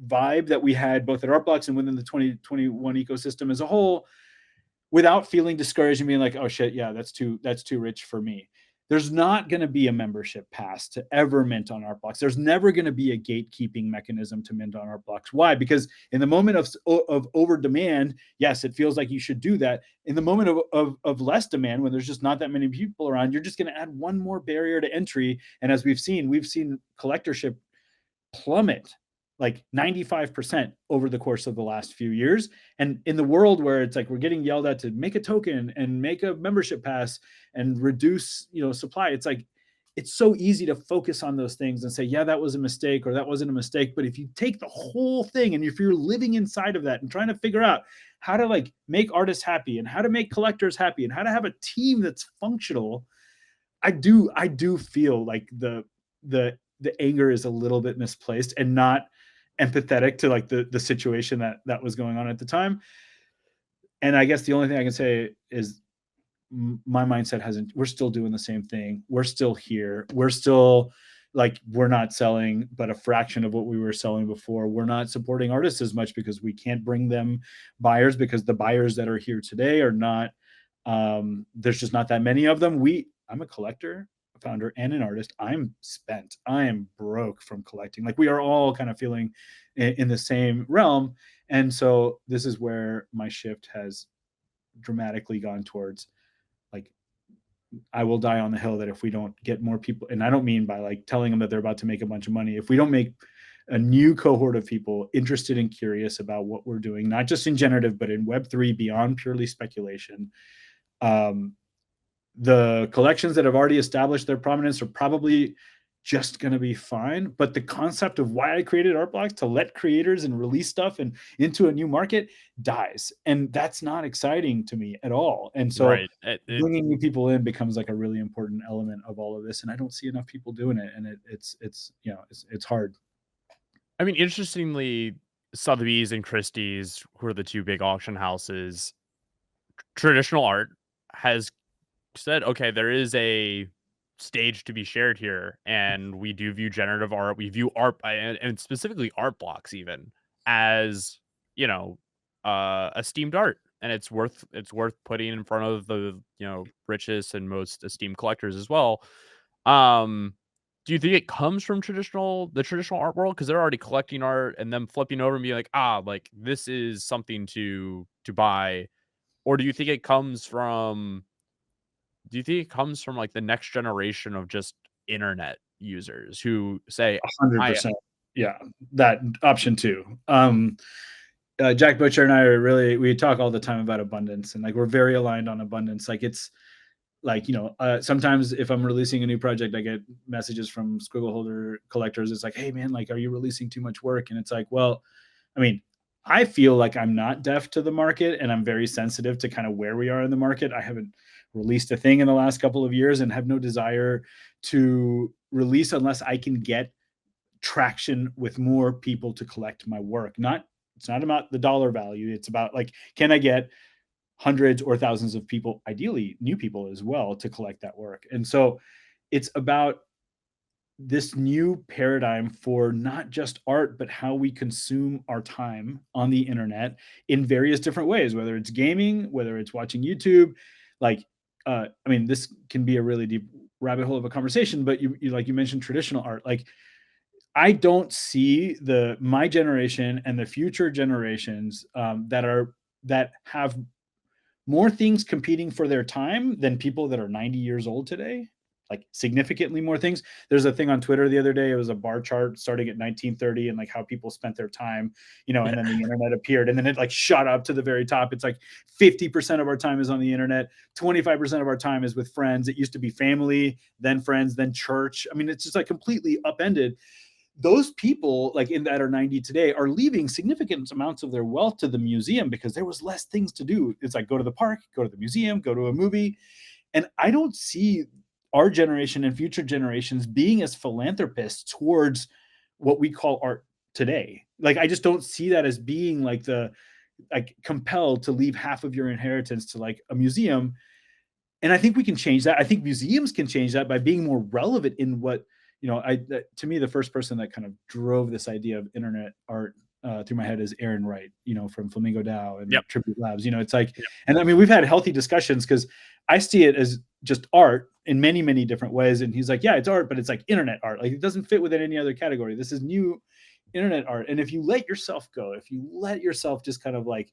vibe that we had both at Artblocks and within the 2021 ecosystem as a whole, without feeling discouraged and being like, oh shit, yeah, that's too rich for me. There's not going to be a membership pass to ever mint on Artblocks. There's never going to be a gatekeeping mechanism to mint on Artblocks. Why? Because in the moment of over demand, yes, it feels like you should do that. In the moment of less demand, when there's just not that many people around, you're just going to add one more barrier to entry. And as we've seen collectorship plummet like 95% over the course of the last few years. And in the world where it's like we're getting yelled at to make a token and make a membership pass and reduce, supply, it's like it's so easy to focus on those things and say, yeah, that was a mistake or that wasn't a mistake. But if you take the whole thing and if you're living inside of that and trying to figure out how to like make artists happy and how to make collectors happy and how to have a team that's functional, I do feel like the anger is a little bit misplaced and not empathetic to like the situation that was going on at the time. And I guess the only thing I can say is my mindset hasn't. We're still doing the same thing. We're still here. We're still like, we're not selling but a fraction of what we were selling before. We're not supporting artists as much because we can't bring them buyers, because the buyers that are here today are not, there's just not that many of them. I'm a collector, a founder, and an artist. I'm spent. I am broke from collecting. Like, we are all kind of feeling in the same realm. And so this is where my shift has dramatically gone towards, like, I will die on the hill that if we don't get more people, and I don't mean by like telling them that they're about to make a bunch of money, if we don't make a new cohort of people interested and curious about what we're doing, not just in generative, but in Web3 beyond purely speculation, the collections that have already established their prominence are probably just going to be fine. But the concept of why I created Artblocks, to let creators and release stuff and into a new market, dies. And that's not exciting to me at all. And so Right. bringing new people in becomes like a really important element of all of this. And I don't see enough people doing it. And it's hard. I mean, interestingly, Sotheby's and Christie's, who are the two big auction houses, traditional art has said, okay, there is a stage to be shared here, and we do view generative art, we view art, and specifically art blocks even, as, esteemed art, and it's worth putting in front of the, richest and most esteemed collectors as well. Um, do you think it comes from the traditional art world? Because they're already collecting art and then flipping over and being like, like this is something to buy, or do you think it comes from like the next generation of just internet users who say, I 100%. Yeah, that option too. Jack Butcher and I we talk all the time about abundance, and like we're very aligned on abundance. Like, it's like, sometimes if I'm releasing a new project, I get messages from squiggle holder collectors. It's like, hey man, like, are you releasing too much work? And it's like, well, I mean, I feel like I'm not deaf to the market, and I'm very sensitive to kind of where we are in the market. I haven't released a thing in the last couple of years and have no desire to release unless I can get traction with more people to collect my work. It's not about the dollar value. It's about like, can I get hundreds or thousands of people, ideally new people as well, to collect that work? And so it's about this new paradigm for not just art, but how we consume our time on the internet in various different ways, whether it's gaming, whether it's watching YouTube. Like, I mean, this can be a really deep rabbit hole of a conversation, but you like you mentioned traditional art. Like, I don't see my generation and the future generations that have more things competing for their time than people that are 90 years old today, like significantly more things. There's a thing on Twitter the other day. It was a bar chart starting at 1930 and like how people spent their time, and then the internet appeared and then it like shot up to the very top. It's like 50% of our time is on the internet. 25% of our time is with friends. It used to be family, then friends, then church. I mean, it's just like completely upended. those people like in that are 90 today are leaving significant amounts of their wealth to the museum because there was less things to do. It's like go to the park, go to the museum, go to a movie. And I don't see our generation and future generations being as philanthropists towards what we call art today. Like I just don't see that as being like the like compelled to leave half of your inheritance to like a museum. And I think we can change that. I think museums can change that by being more relevant in what, to me, the first person that kind of drove this idea of internet art through my head is Aaron Wright, from Flamingo DAO and Yep. Tribute Labs. It's like, Yep. and I mean, we've had healthy discussions because I see it as just art in many, many different ways. And he's like, yeah, it's art, but it's like internet art. Like it doesn't fit within any other category. This is new internet art. And if you let yourself go, if you let yourself just kind of like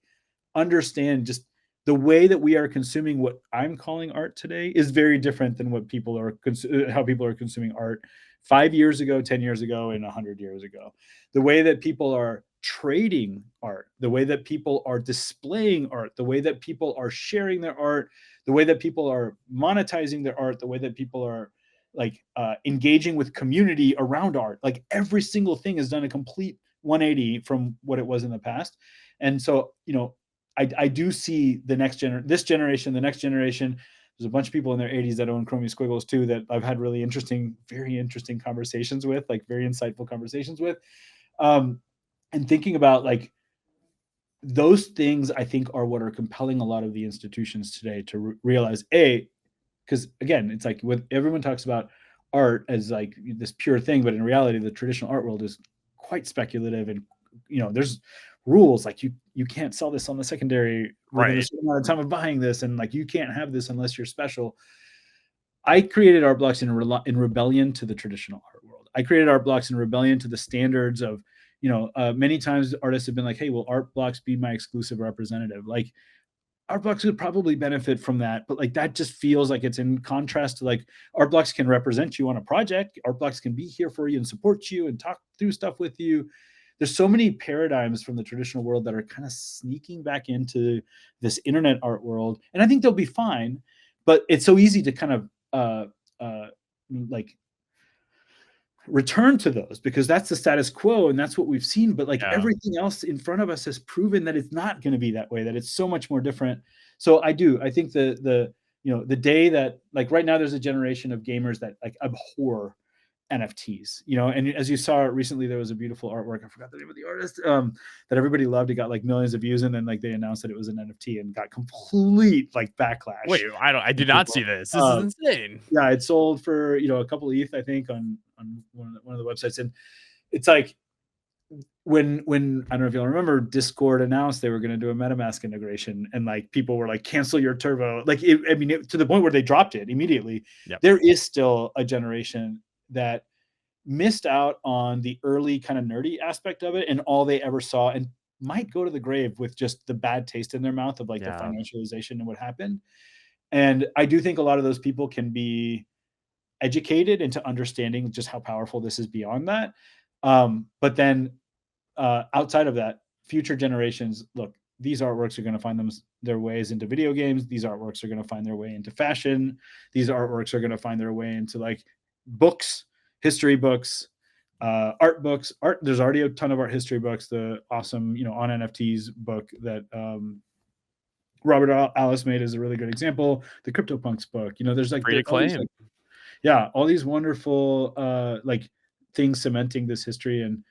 understand just the way that we are consuming what I'm calling art today is very different than what people are how people are consuming art 5 years ago, 10 years ago, and 100 years ago. The way that people are trading art, the way that people are displaying art, the way that people are sharing their art, the way that people are monetizing their art, the way that people are like engaging with community around art. Like every single thing has done a complete 180 from what it was in the past. And so, I do see the next this generation, the next generation. There's a bunch of people in their 80s that own Chromie Squiggles too that I've had really interesting, very interesting conversations with, like very insightful conversations with. And thinking about like those things, I think are what are compelling a lot of the institutions today to realize, because again, it's like what everyone talks about art as like this pure thing, but in reality, the traditional art world is quite speculative, and there's rules like you can't sell this on the secondary within a Right. certain amount of time of buying this, and like you can't have this unless you're special. I created art blocks in rebellion to the traditional art world. I created art blocks in rebellion to the standards of, many times artists have been like, hey, will art blocks be my exclusive representative? Like art blocks would probably benefit from that, but like that just feels like it's in contrast to like art blocks can represent you on a project. Art blocks can be here for you and support you and talk through stuff with you. There's so many paradigms from the traditional world that are kind of sneaking back into this internet art world, and I think they'll be fine. But it's so easy to kind of like return to those because that's the status quo and that's what we've seen. But like Yeah. everything else in front of us has proven that it's not going to be that way, that it's so much more different. So I think the day that like right now there's a generation of gamers that like abhor NFTs, and as you saw recently, there was a beautiful artwork. I forgot the name of the artist that everybody loved. It got like millions of views, and then like they announced that it was an NFT and got complete like backlash. Wait, I did not see this. This is insane. Yeah, it sold for a couple of ETH, I think, on one of the websites, and it's like when I don't know if y'all remember, Discord announced they were going to do a MetaMask integration, and like people were like, cancel your turbo, like to the point where they dropped it immediately. Yep. There is still a generation that missed out on the early kind of nerdy aspect of it, and all they ever saw, and might go to the grave with just the bad taste in their mouth of like the financialization and what happened. And I do think a lot of those people can be educated into understanding just how powerful this is beyond that. But then outside of that, future generations, look, these artworks are going to find their ways into video games. These artworks are going to find their way into fashion. These artworks are going to find their way into like books, history books, art books. There's already a ton of art history books. The awesome, on NFTs book that Robert Alice made is a really good example. The CryptoPunks book, there's like Free to all these, claim. like, yeah, all these wonderful like things cementing this history. And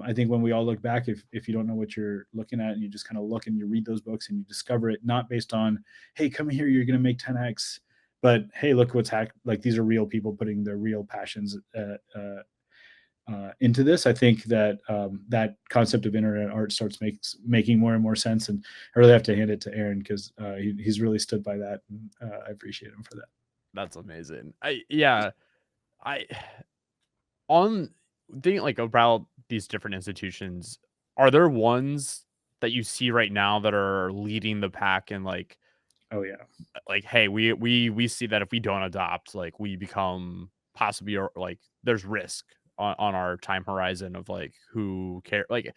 I think when we all look back, if you don't know what you're looking at and you just kind of look and you read those books and you discover it not based on, hey, come here, you're going to make 10x, but hey, look what's like these are real people putting their real passions into this. I think that that concept of internet art starts making more and more sense, and I really have to hand it to Aaron because he's really stood by that, and I appreciate him for that. That's amazing. I on thinking like about these different institutions, are there ones that you see right now that are leading the pack and Oh yeah, hey, we see that if we don't adopt, like we become possibly or like there's risk on our time horizon of like who care like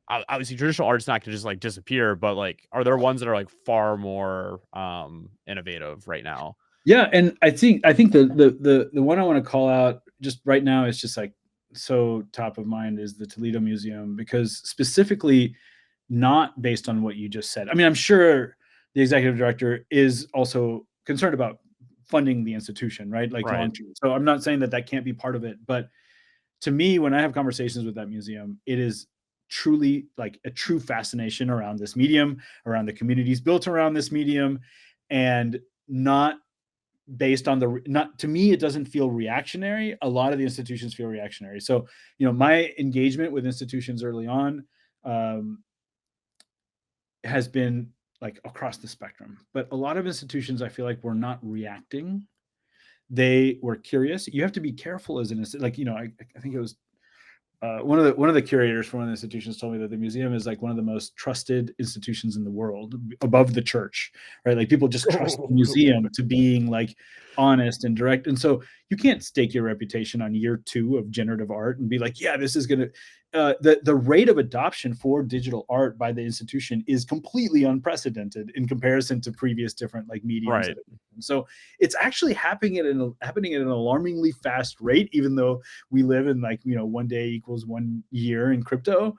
obviously traditional art's not gonna just like disappear, but like are there ones that are like far more innovative right now? yeah, and I think the one I want to call out just right now is just like so top of mind is the Toledo Museum, because specifically not based on what you just said. I mean, I'm sure the executive director is also concerned about funding the institution, right? Like Right. long term. So I'm not saying that that can't be part of it, but to me, when I have conversations with that museum, it is truly like a true fascination around this medium, around the communities built around this medium, and not based on the, not, to me it doesn't feel reactionary. A lot of the institutions feel reactionary. So my engagement with institutions early on um, has been like across the spectrum, but a lot of institutions I feel like were not reacting. They were curious. You have to be careful as an like I think it was one of the curators for one of the institutions told me that the museum is like one of the most trusted institutions in the world, above the church, right? Like people just trust the museum to being like honest and direct. And so you can't stake your reputation on year 2 of generative art and be like, yeah, this is gonna. The rate of adoption for digital art by the institution is completely unprecedented in comparison to previous different like mediums. Right. So it's actually happening at an alarmingly fast rate, even though we live in like one day equals 1 year in crypto.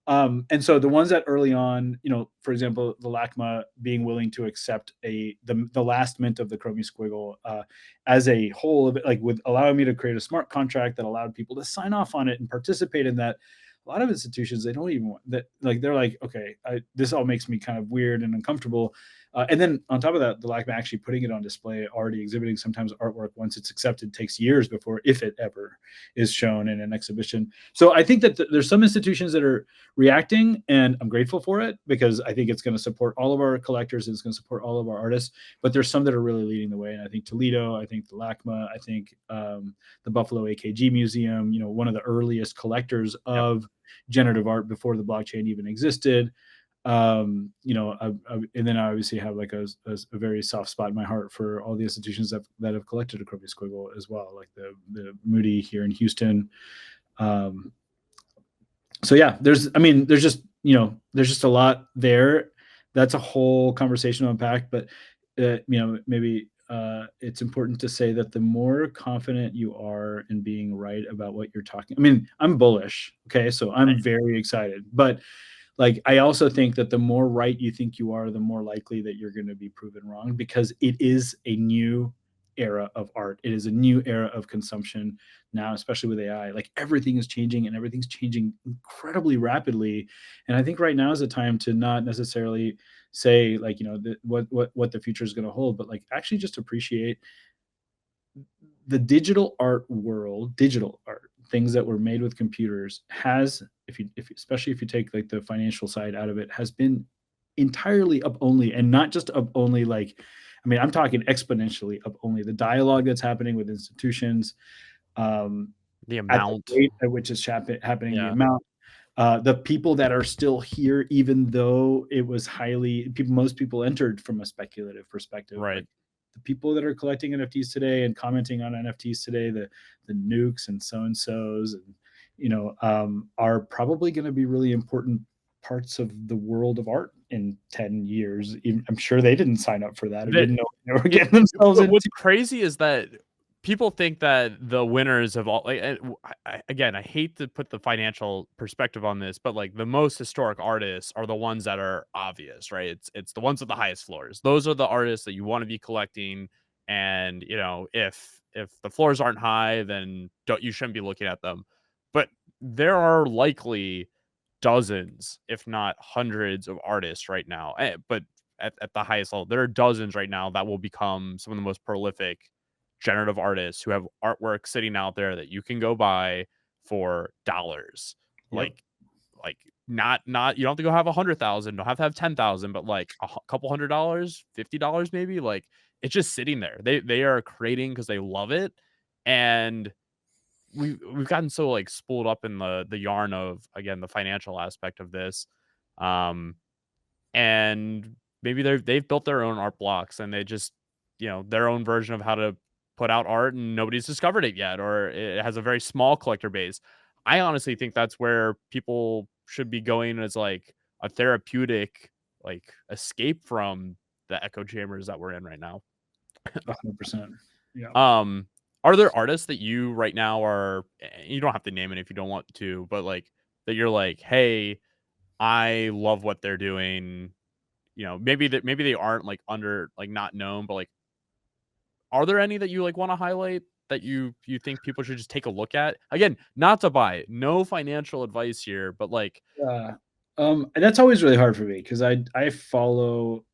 And so the ones that early on, for example, the LACMA being willing to accept the last mint of the Chromie Squiggle as a whole of it, like with allowing me to create a smart contract that allowed people to sign off on it and participate in that. A lot of institutions, they don't even want that. Like they're like, okay, this all makes me kind of weird and uncomfortable. And then on top of that, the LACMA actually putting it on display, already exhibiting sometimes artwork once it's accepted takes years before, if it ever is shown in an exhibition. So I think that there's some institutions that are reacting, and I'm grateful for it because I think it's going to support all of our collectors, and it's going to support all of our artists. But there's some that are really leading the way, and I think Toledo, I think the LACMA, I think the Buffalo AKG Museum, one of the earliest collectors Yep. of generative art before the blockchain even existed. And then I obviously have like a very soft spot in my heart for all the institutions that have collected a Chromie Squiggle as well, like the Moody here in Houston. So yeah, there's just a lot there. That's a whole conversation to unpack, but maybe it's important to say that the more confident you are in being right about what you're talking. I mean, I'm bullish, okay, so I'm very excited, but like I also think that the more right you think you are, the more likely that you're going to be proven wrong, because it is a new era of art. It is a new era of consumption now, especially with AI. Like everything is changing, and everything's changing incredibly rapidly. And I think right now is the time to not necessarily say like what the future is going to hold, but like actually just appreciate the digital art world. Digital art, things that were made with computers, has, if especially if you take like the financial side out of it, has been entirely up only, and not just up only like, I mean, I'm talking exponentially up only. The dialogue that's happening with institutions, The at the amount. rate at which it's happening, the Yeah. amount, the people that are still here, even though it was most people entered from a speculative perspective, Right. like the people that are collecting NFTs today and commenting on NFTs today, the nukes and so and so's, and are probably going to be really important parts of the world of art in 10 years. I'm sure they didn't sign up for that or That didn't know what they were it, getting themselves what's into. crazy is that people think that the winners of all, like, again, I hate to put the financial perspective on this, but like the most historic artists are the ones that are obvious, right? It's the ones with the highest floors. Those are the artists that you want to be collecting. And if the floors aren't high, then you shouldn't be looking at them. But there are likely dozens, if not hundreds of artists right now. But at the highest level, there are dozens right now that will become some of the most prolific generative artists who have artwork sitting out there that you can go buy for dollars. Yep. Like, not you don't have to go have 100,000, don't have to have 10,000, but like couple $100, $50 maybe. Like it's just sitting there. They are creating because they love it, and we've gotten so like spooled up in the yarn of, again, the financial aspect of this. Um, and maybe they've built their own art blocks, and they just, their own version of how to put out art, and nobody's discovered it yet, or it has a very small collector base. I honestly think that's where people should be going, as like a therapeutic like escape from the echo chambers that we're in right now. 100%. Yeah. Um Are there artists that you right now are you don't have to name it if you don't want to, but, like, that you're like, "Hey, I love what they're doing," maybe they aren't, like, not known, but, like, are there any that you, like, wanna highlight that you think people should just take a look at? Again, not to buy, no financial advice here, but, like, Yeah. And that's always really hard for me because I follow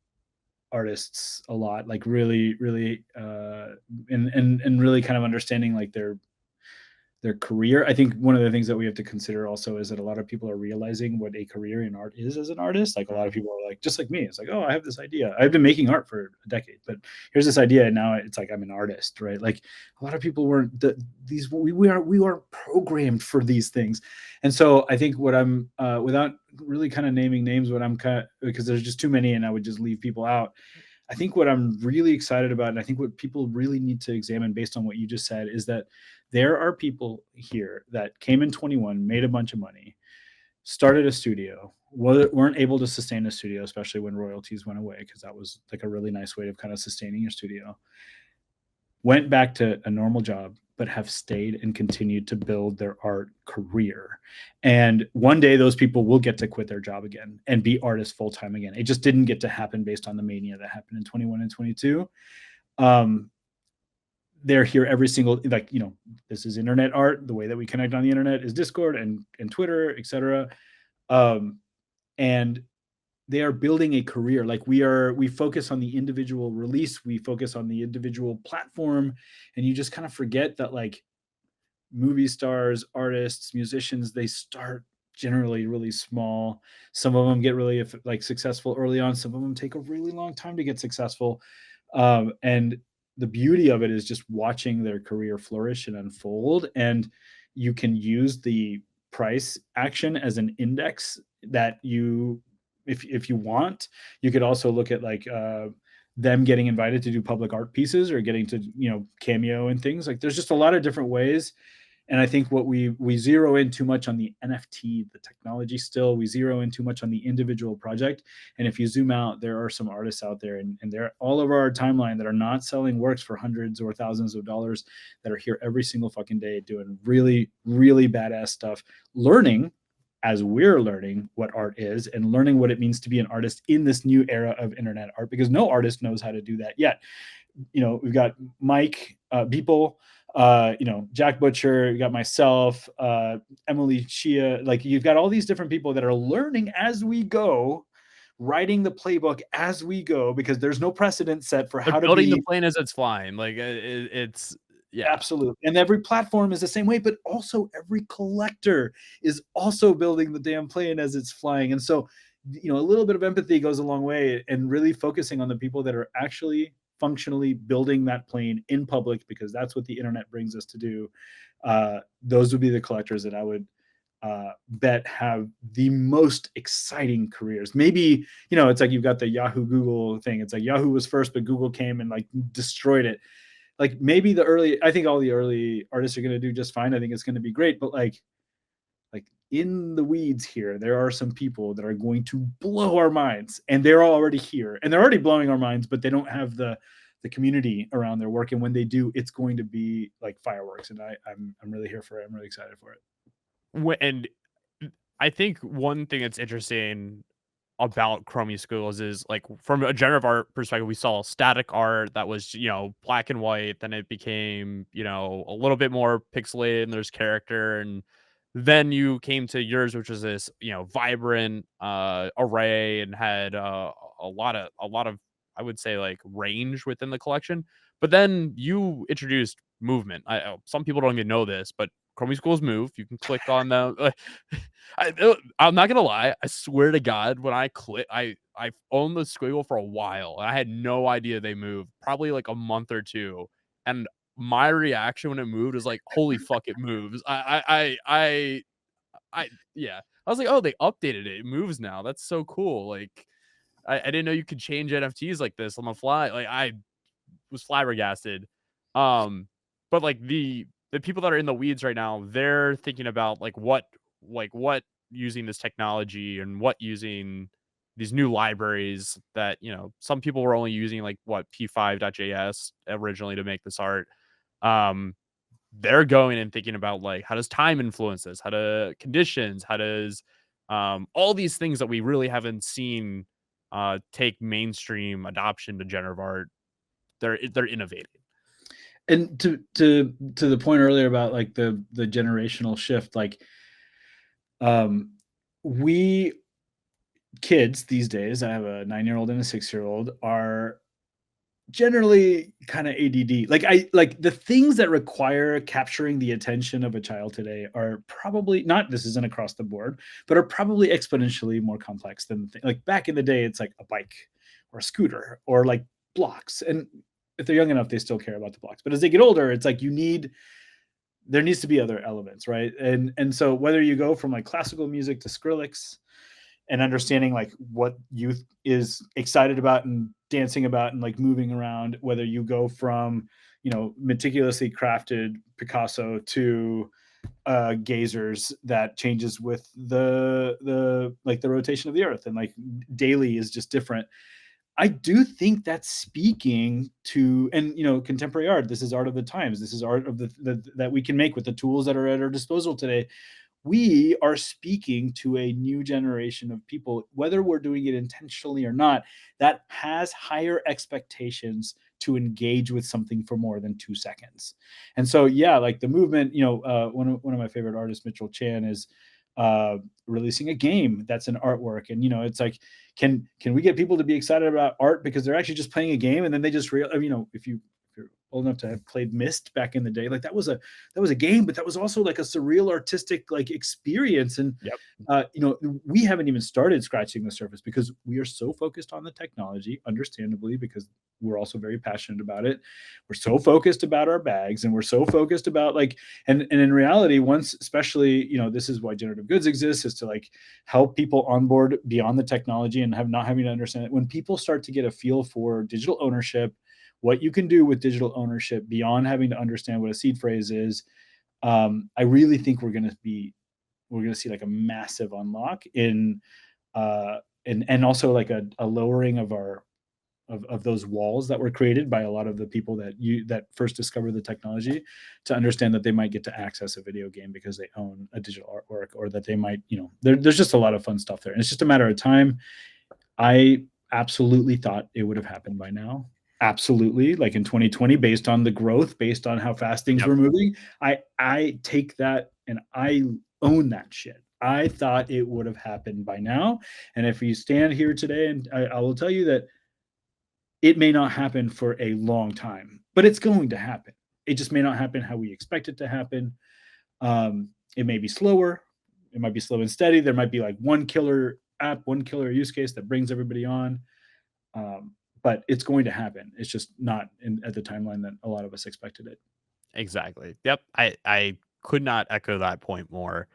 artists a lot, like really, really, and really kind of understanding like their career. I think one of the things that we have to consider also is that a lot of people are realizing what a career in art is as an artist. Like a lot of mm, people are like, just like me, it's like, oh, I have this idea. I've been making art for a decade, but here's this idea, and now it's like I'm an artist, right? Like a lot of people weren't these we aren't programmed for these things, and so I think what I'm without really kind of naming names, what I'm kind of because there's just too many, and I would just leave people out. I think what I'm really excited about, and I think what people really need to examine based on what you just said, is that there are people here that came in 21, made a bunch of money, started a studio, weren't able to sustain a studio, especially when royalties went away, because that was like a really nice way of kind of sustaining your studio. Went back to a normal job, but have stayed and continued to build their art career. And one day those people will get to quit their job again and be artists full time again. It just didn't get to happen based on the mania that happened in 21 and 22. Um, they're here every single like this is internet art. The way that we connect on the internet is Discord and Twitter, etc. Um, and they are building a career. Like we focus on the individual release, we focus on the individual platform, and you just kind of forget that like movie stars, artists, musicians, they start generally really small. Some of them get really like successful early on. Some of them take a really long time to get successful. And the beauty of it is just watching their career flourish and unfold. And you can use the price action as an index that you, if you want, you could also look at like them getting invited to do public art pieces or getting to cameo and things. Like there's just a lot of different ways. And I think what we zero in too much on the NFT, the technology still, we zero in too much on the individual project. And if you zoom out, there are some artists out there and they're all over our timeline that are not selling works for hundreds or thousands of dollars, that are here every single fucking day doing really, really badass stuff, learning as we're learning what art is and learning what it means to be an artist in this new era of internet art, because no artist knows how to do that yet. We've got Mike, Beeple, Jack Butcher, you got myself, Emily Chia. Like you've got all these different people that are learning as we go, writing the playbook as we go, because there's no precedent set for they're how to building the be. plane as it's flying, like, it's yeah. Absolutely. And every platform is the same way, but also every collector is also building the damn plane as it's flying. And so, a little bit of empathy goes a long way, and really focusing on the people that are actually functionally building that plane in public, because that's what the internet brings us to do. Those would be the collectors that I would bet have the most exciting careers. Maybe, it's like you've got the Yahoo Google thing. It's like Yahoo was first, but Google came and like destroyed it. Like maybe I think all the early artists are going to do just fine. I think it's going to be great, but like in the weeds here, there are some people that are going to blow our minds, and they're already here and they're already blowing our minds, but they don't have the community around their work. And when they do, it's going to be like fireworks. And I'm really here for it. I'm really excited for it. And I think one thing that's interesting about Chromie Squiggles is, like, from a generative art perspective, we saw static art that was, black and white, then it became, a little bit more pixelated and there's character, and then you came to yours, which was this, vibrant array and had a lot of I would say like range within the collection. But then you introduced movement. Some people don't even know this, but Chromie Squiggles move. You can click on them. I'm not gonna lie. I swear to God, when I click, I owned the squiggle for a while, and I had no idea they moved. Probably like a month or two, and my reaction when it moved was like, "Holy fuck, it moves!" Yeah. I was like, "Oh, they updated it. It moves now. That's so cool." Like, I didn't know you could change NFTs like this on the fly. Like, I was flabbergasted. Um, but like the people that are in the weeds right now, they're thinking about like what using this technology and what using these new libraries that some people were only using like what P5.js originally to make this art. they're going and thinking about like how does time influence this, how do conditions, how does all these things that we really haven't seen take mainstream adoption to generative art. They're innovating. And to the point earlier about like the generational shift, like we kids these days, I have a 9-year-old and a 6-year-old, are generally kind of ADD. Like the things that require capturing the attention of a child today are probably not, this isn't across the board, but are probably exponentially more complex than like back in the day. It's like a bike or a scooter or like blocks. And if they're young enough, they still care about the blocks. But as they get older, it's like there needs to be other elements, right? And so whether you go from like classical music to Skrillex and understanding like what youth is excited about and dancing about and like moving around, whether you go from meticulously crafted Picasso to gazers that changes with the like the rotation of the earth, and like daily is just different. I do think that's speaking to, and contemporary art, this is art of the times, this is art of the that we can make with the tools that are at our disposal today. We are speaking to a new generation of people, whether we're doing it intentionally or not, that has higher expectations to engage with something for more than 2 seconds. And so, yeah, like the movement, one of my favorite artists, Mitchell Chan, is releasing a game that's an artwork. And, it's like, can we get people to be excited about art because they're actually just playing a game, and then they just if you're old enough to have played Myst back in the day, like that was a game, but that was also like a surreal artistic like experience. And Yep. we haven't even started scratching the surface because we are so focused on the technology, understandably, because we're also very passionate about it. We're so focused about our bags, and we're so focused about like, and in reality, once, especially, this is why generative goods exists, is to like help people onboard beyond the technology and not having to understand it. When people start to get a feel for digital ownership, what you can do with digital ownership beyond having to understand what a seed phrase is, I really think we're going to see like a massive unlock in and also like a lowering of our of those walls that were created by a lot of the people that first discovered the technology, to understand that they might get to access a video game because they own a digital artwork, or that they might, there's just a lot of fun stuff there, and it's just a matter of time. I absolutely thought it would have happened by now. Absolutely, like in 2020, based on the growth, based on how fast things Yep. were moving. I take that and I own that shit. I thought it would have happened by now. And if you stand here today, and I will tell you that it may not happen for a long time, but it's going to happen. It just may not happen how we expect it to happen. It may be slower. It might be slow and steady. There might be like one killer app, one killer use case that brings everybody on. But it's going to happen. It's just not at the timeline that a lot of us expected it. Exactly. Yep. I could not echo that point more.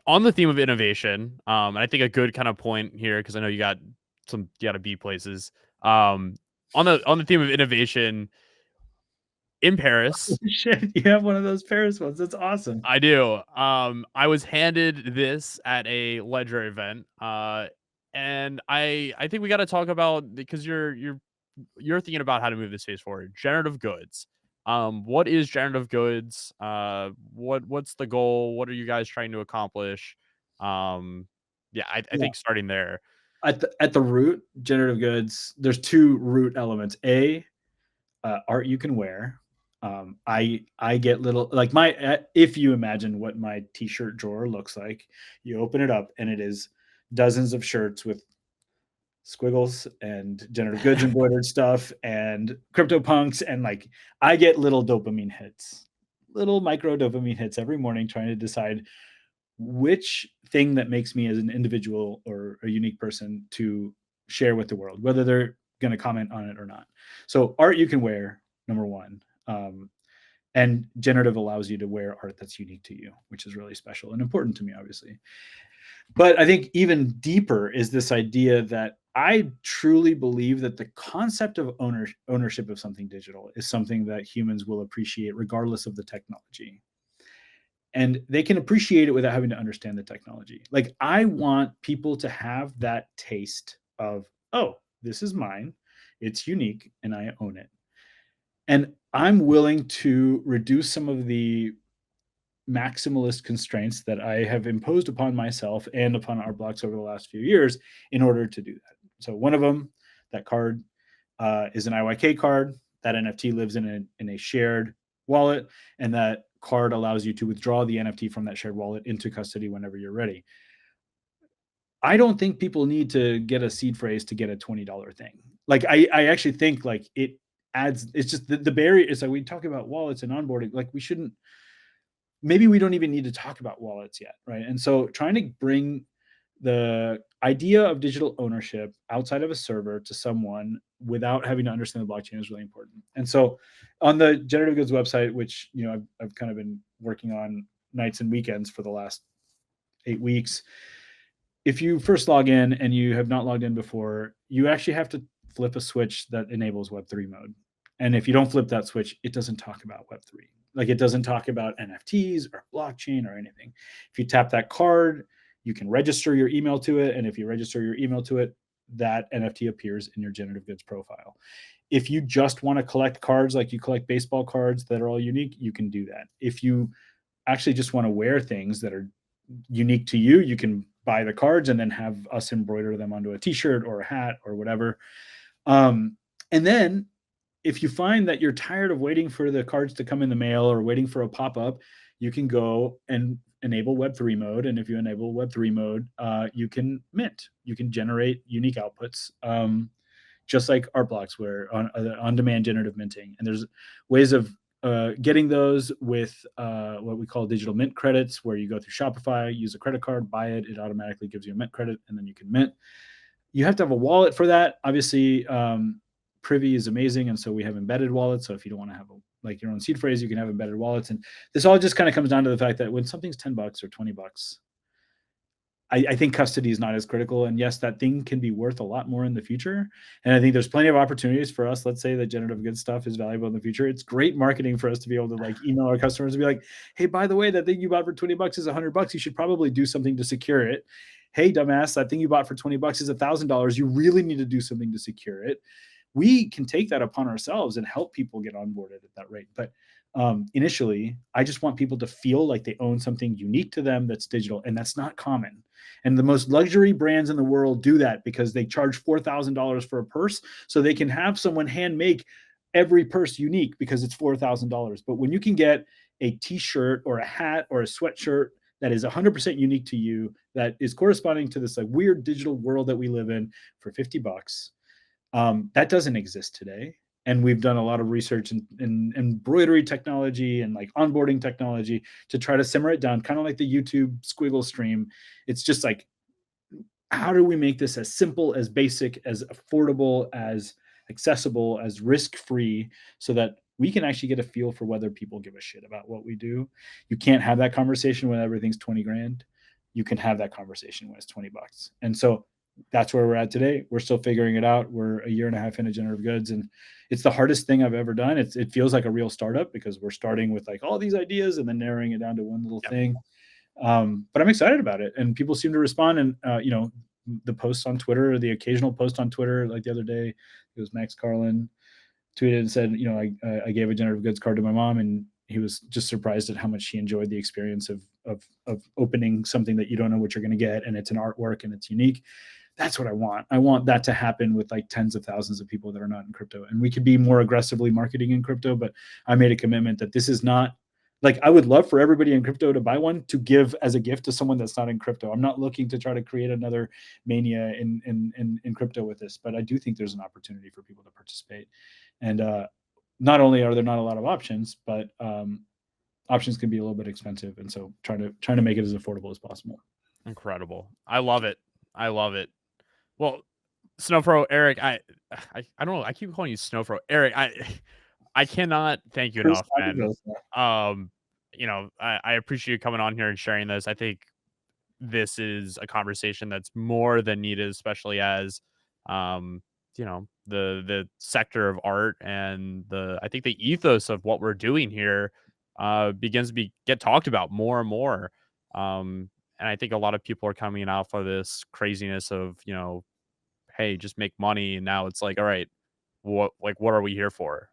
On the theme of innovation, and I think a good kind of point here, because I know you got to be places. On the theme of innovation, in Paris, Shit, you have one of those Paris ones. That's awesome. I do. I was handed this at a Ledger event, and I think we got to talk about, because you're thinking about how to move this space forward. Generative goods. What is generative goods? What's the goal? What are you guys trying to accomplish? Yeah, I Yeah. think starting there. At the root, generative goods, there's two root elements. Art you can wear. I get little, like, if you imagine what my t-shirt drawer looks like, you open it up and it is dozens of shirts with squiggles and generative goods embroidered stuff and crypto punks, and like I get little dopamine hits, little micro dopamine hits every morning, trying to decide which thing that makes me as an individual or a unique person to share with the world, whether they're going to comment on it or not. So art you can wear, number one. And generative allows you to wear art that's unique to you, which is really special and important to me, obviously. But I think even deeper is this idea that I truly believe that the concept of ownership of something digital is something that humans will appreciate regardless of the technology. And they can appreciate it without having to understand the technology. Like, I want people to have that taste of, oh, this is mine, it's unique, and I own it. And I'm willing to reduce some of the maximalist constraints that I have imposed upon myself and upon our blocks over the last few years in order to do that. So one of them, that card, is an IYK card. That NFT lives in a shared wallet, and that card allows you to withdraw the NFT from that shared wallet into custody whenever you're ready. I don't think people need to get a seed phrase to get a $20 thing. Like I actually think like it adds. It's just the barrier is like we talk about wallets and onboarding. Like we shouldn't. Maybe we don't even need to talk about wallets yet, right? And so trying to bring the idea of digital ownership outside of a server to someone without having to understand the blockchain is really important. And so on the Generative Goods website, which I've kind of been working on nights and weekends for the last 8 weeks, if you first log in and you have not logged in before, you actually have to flip a switch that enables Web3 mode. And if you don't flip that switch, it doesn't talk about Web3. Like it doesn't talk about NFTs or blockchain or anything. If you tap that card, you can register your email to it. And if you register your email to it, that NFT appears in your Generative Goods profile. If you just want to collect cards like you collect baseball cards that are all unique, you can do that. If you actually just want to wear things that are unique to you, you can buy the cards and then have us embroider them onto a t-shirt or a hat or whatever. And then if you find that you're tired of waiting for the cards to come in the mail or waiting for a pop-up, you can go and enable Web3 mode. And if you enable Web3 mode, you can mint. You can generate unique outputs, just like art blocks, where on-demand generative minting. And there's ways of getting those with what we call digital mint credits, where you go through Shopify, use a credit card, buy it, it automatically gives you a mint credit, and then you can mint. You have to have a wallet for that. Obviously, Privy is amazing, and so we have embedded wallets. So if you don't want to have like your own seed phrase, you can have embedded wallets. And this all just kind of comes down to the fact that when something's $10 or $20, I think custody is not as critical. And yes, that thing can be worth a lot more in the future. And I think there's plenty of opportunities for us. Let's say that generative good stuff is valuable in the future. It's great marketing for us to be able to like email our customers and be like, hey, by the way, that thing you bought for $20 is $100. You should probably do something to secure it. Hey, dumbass, that thing you bought for $20 is $1,000. You really need to do something to secure it. We can take that upon ourselves and help people get onboarded at that rate. But initially, I just want people to feel like they own something unique to them that's digital, and that's not common. And the most luxury brands in the world do that because they charge $4,000 for a purse, so they can have someone hand make every purse unique because it's $4,000. But when you can get a t-shirt or a hat or a sweatshirt that is 100% unique to you, that is corresponding to this like weird digital world that we live in for $50, that doesn't exist today. And we've done a lot of research in embroidery technology and like onboarding technology to try to simmer it down, kind of like the YouTube squiggle stream. It's just like, how do we make this as simple, as basic, as affordable, as accessible, as risk-free, so that we can actually get a feel for whether people give a shit about what we do. You can't have that conversation when everything's 20 grand. You can have that conversation when it's $20. And so that's where we're at today. We're still figuring it out. We're a year and a half into generative goods, and it's the hardest thing I've ever done. It feels like a real startup because we're starting with like all these ideas and then narrowing it down to one little thing. But I'm excited about it, and people seem to respond. And the posts on Twitter, or the occasional post on Twitter, like the other day, it was Max Carlin tweeted and said, I gave a generative goods card to my mom, and he was just surprised at how much she enjoyed the experience of opening something that you don't know what you're going to get, and it's an artwork and it's unique. That's what I want. I want that to happen with like tens of thousands of people that are not in crypto. And we could be more aggressively marketing in crypto, but I made a commitment that this is not like, I would love for everybody in crypto to buy one to give as a gift to someone that's not in crypto. I'm not looking to try to create another mania in crypto with this, but I do think there's an opportunity for people to participate. And not only are there not a lot of options, but options can be a little bit expensive. And so trying to make it as affordable as possible. Incredible. I love it. I love it. Well, Snowfro, Eric, I don't know. I keep calling you Snowfro. Eric, I cannot thank you enough, man. I appreciate you coming on here and sharing this. I think this is a conversation that's more than needed, especially as the sector of art and I think the ethos of what we're doing here begins to get talked about more and more. And I think a lot of people are coming out of this craziness of, hey, just make money. And now it's like, all right, what are we here for?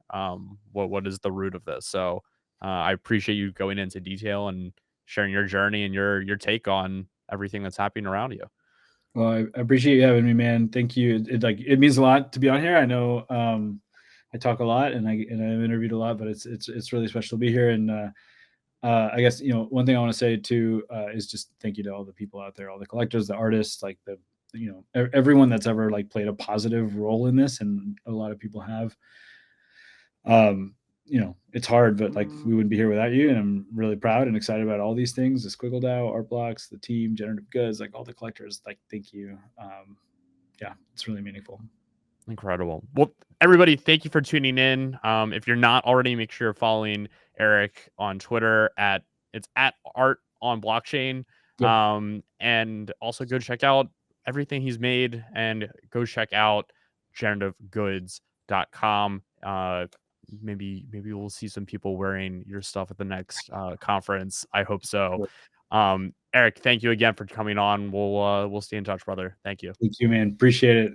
What is the root of this? So I appreciate you going into detail and sharing your journey and your take on everything that's happening around you. Well, I appreciate you having me, man. Thank you. It means a lot to be on here. I know I talk a lot and I've interviewed a lot, but it's really special to be here. And I guess one thing I want to say too is just thank you to all the people out there, all the collectors, the artists, like everyone that's ever like played a positive role in this, and a lot of people have. It's hard, but like we wouldn't be here without you. And I'm really proud and excited about all these things: the Squiggle DAO, Art Blocks, the team, Generative Goods, like all the collectors. Like, thank you. Yeah, it's really meaningful. Incredible. Well, everybody, thank you for tuning in. If you're not already, make sure you're following Eric on Twitter at art on blockchain. Yep. And also go check out everything he's made and go check out generativegoods.com. Maybe we'll see some people wearing your stuff at the next conference. I hope so. Cool. Eric, thank you again for coming on. We'll stay in touch, brother. Thank you. Thank you, man. Appreciate it.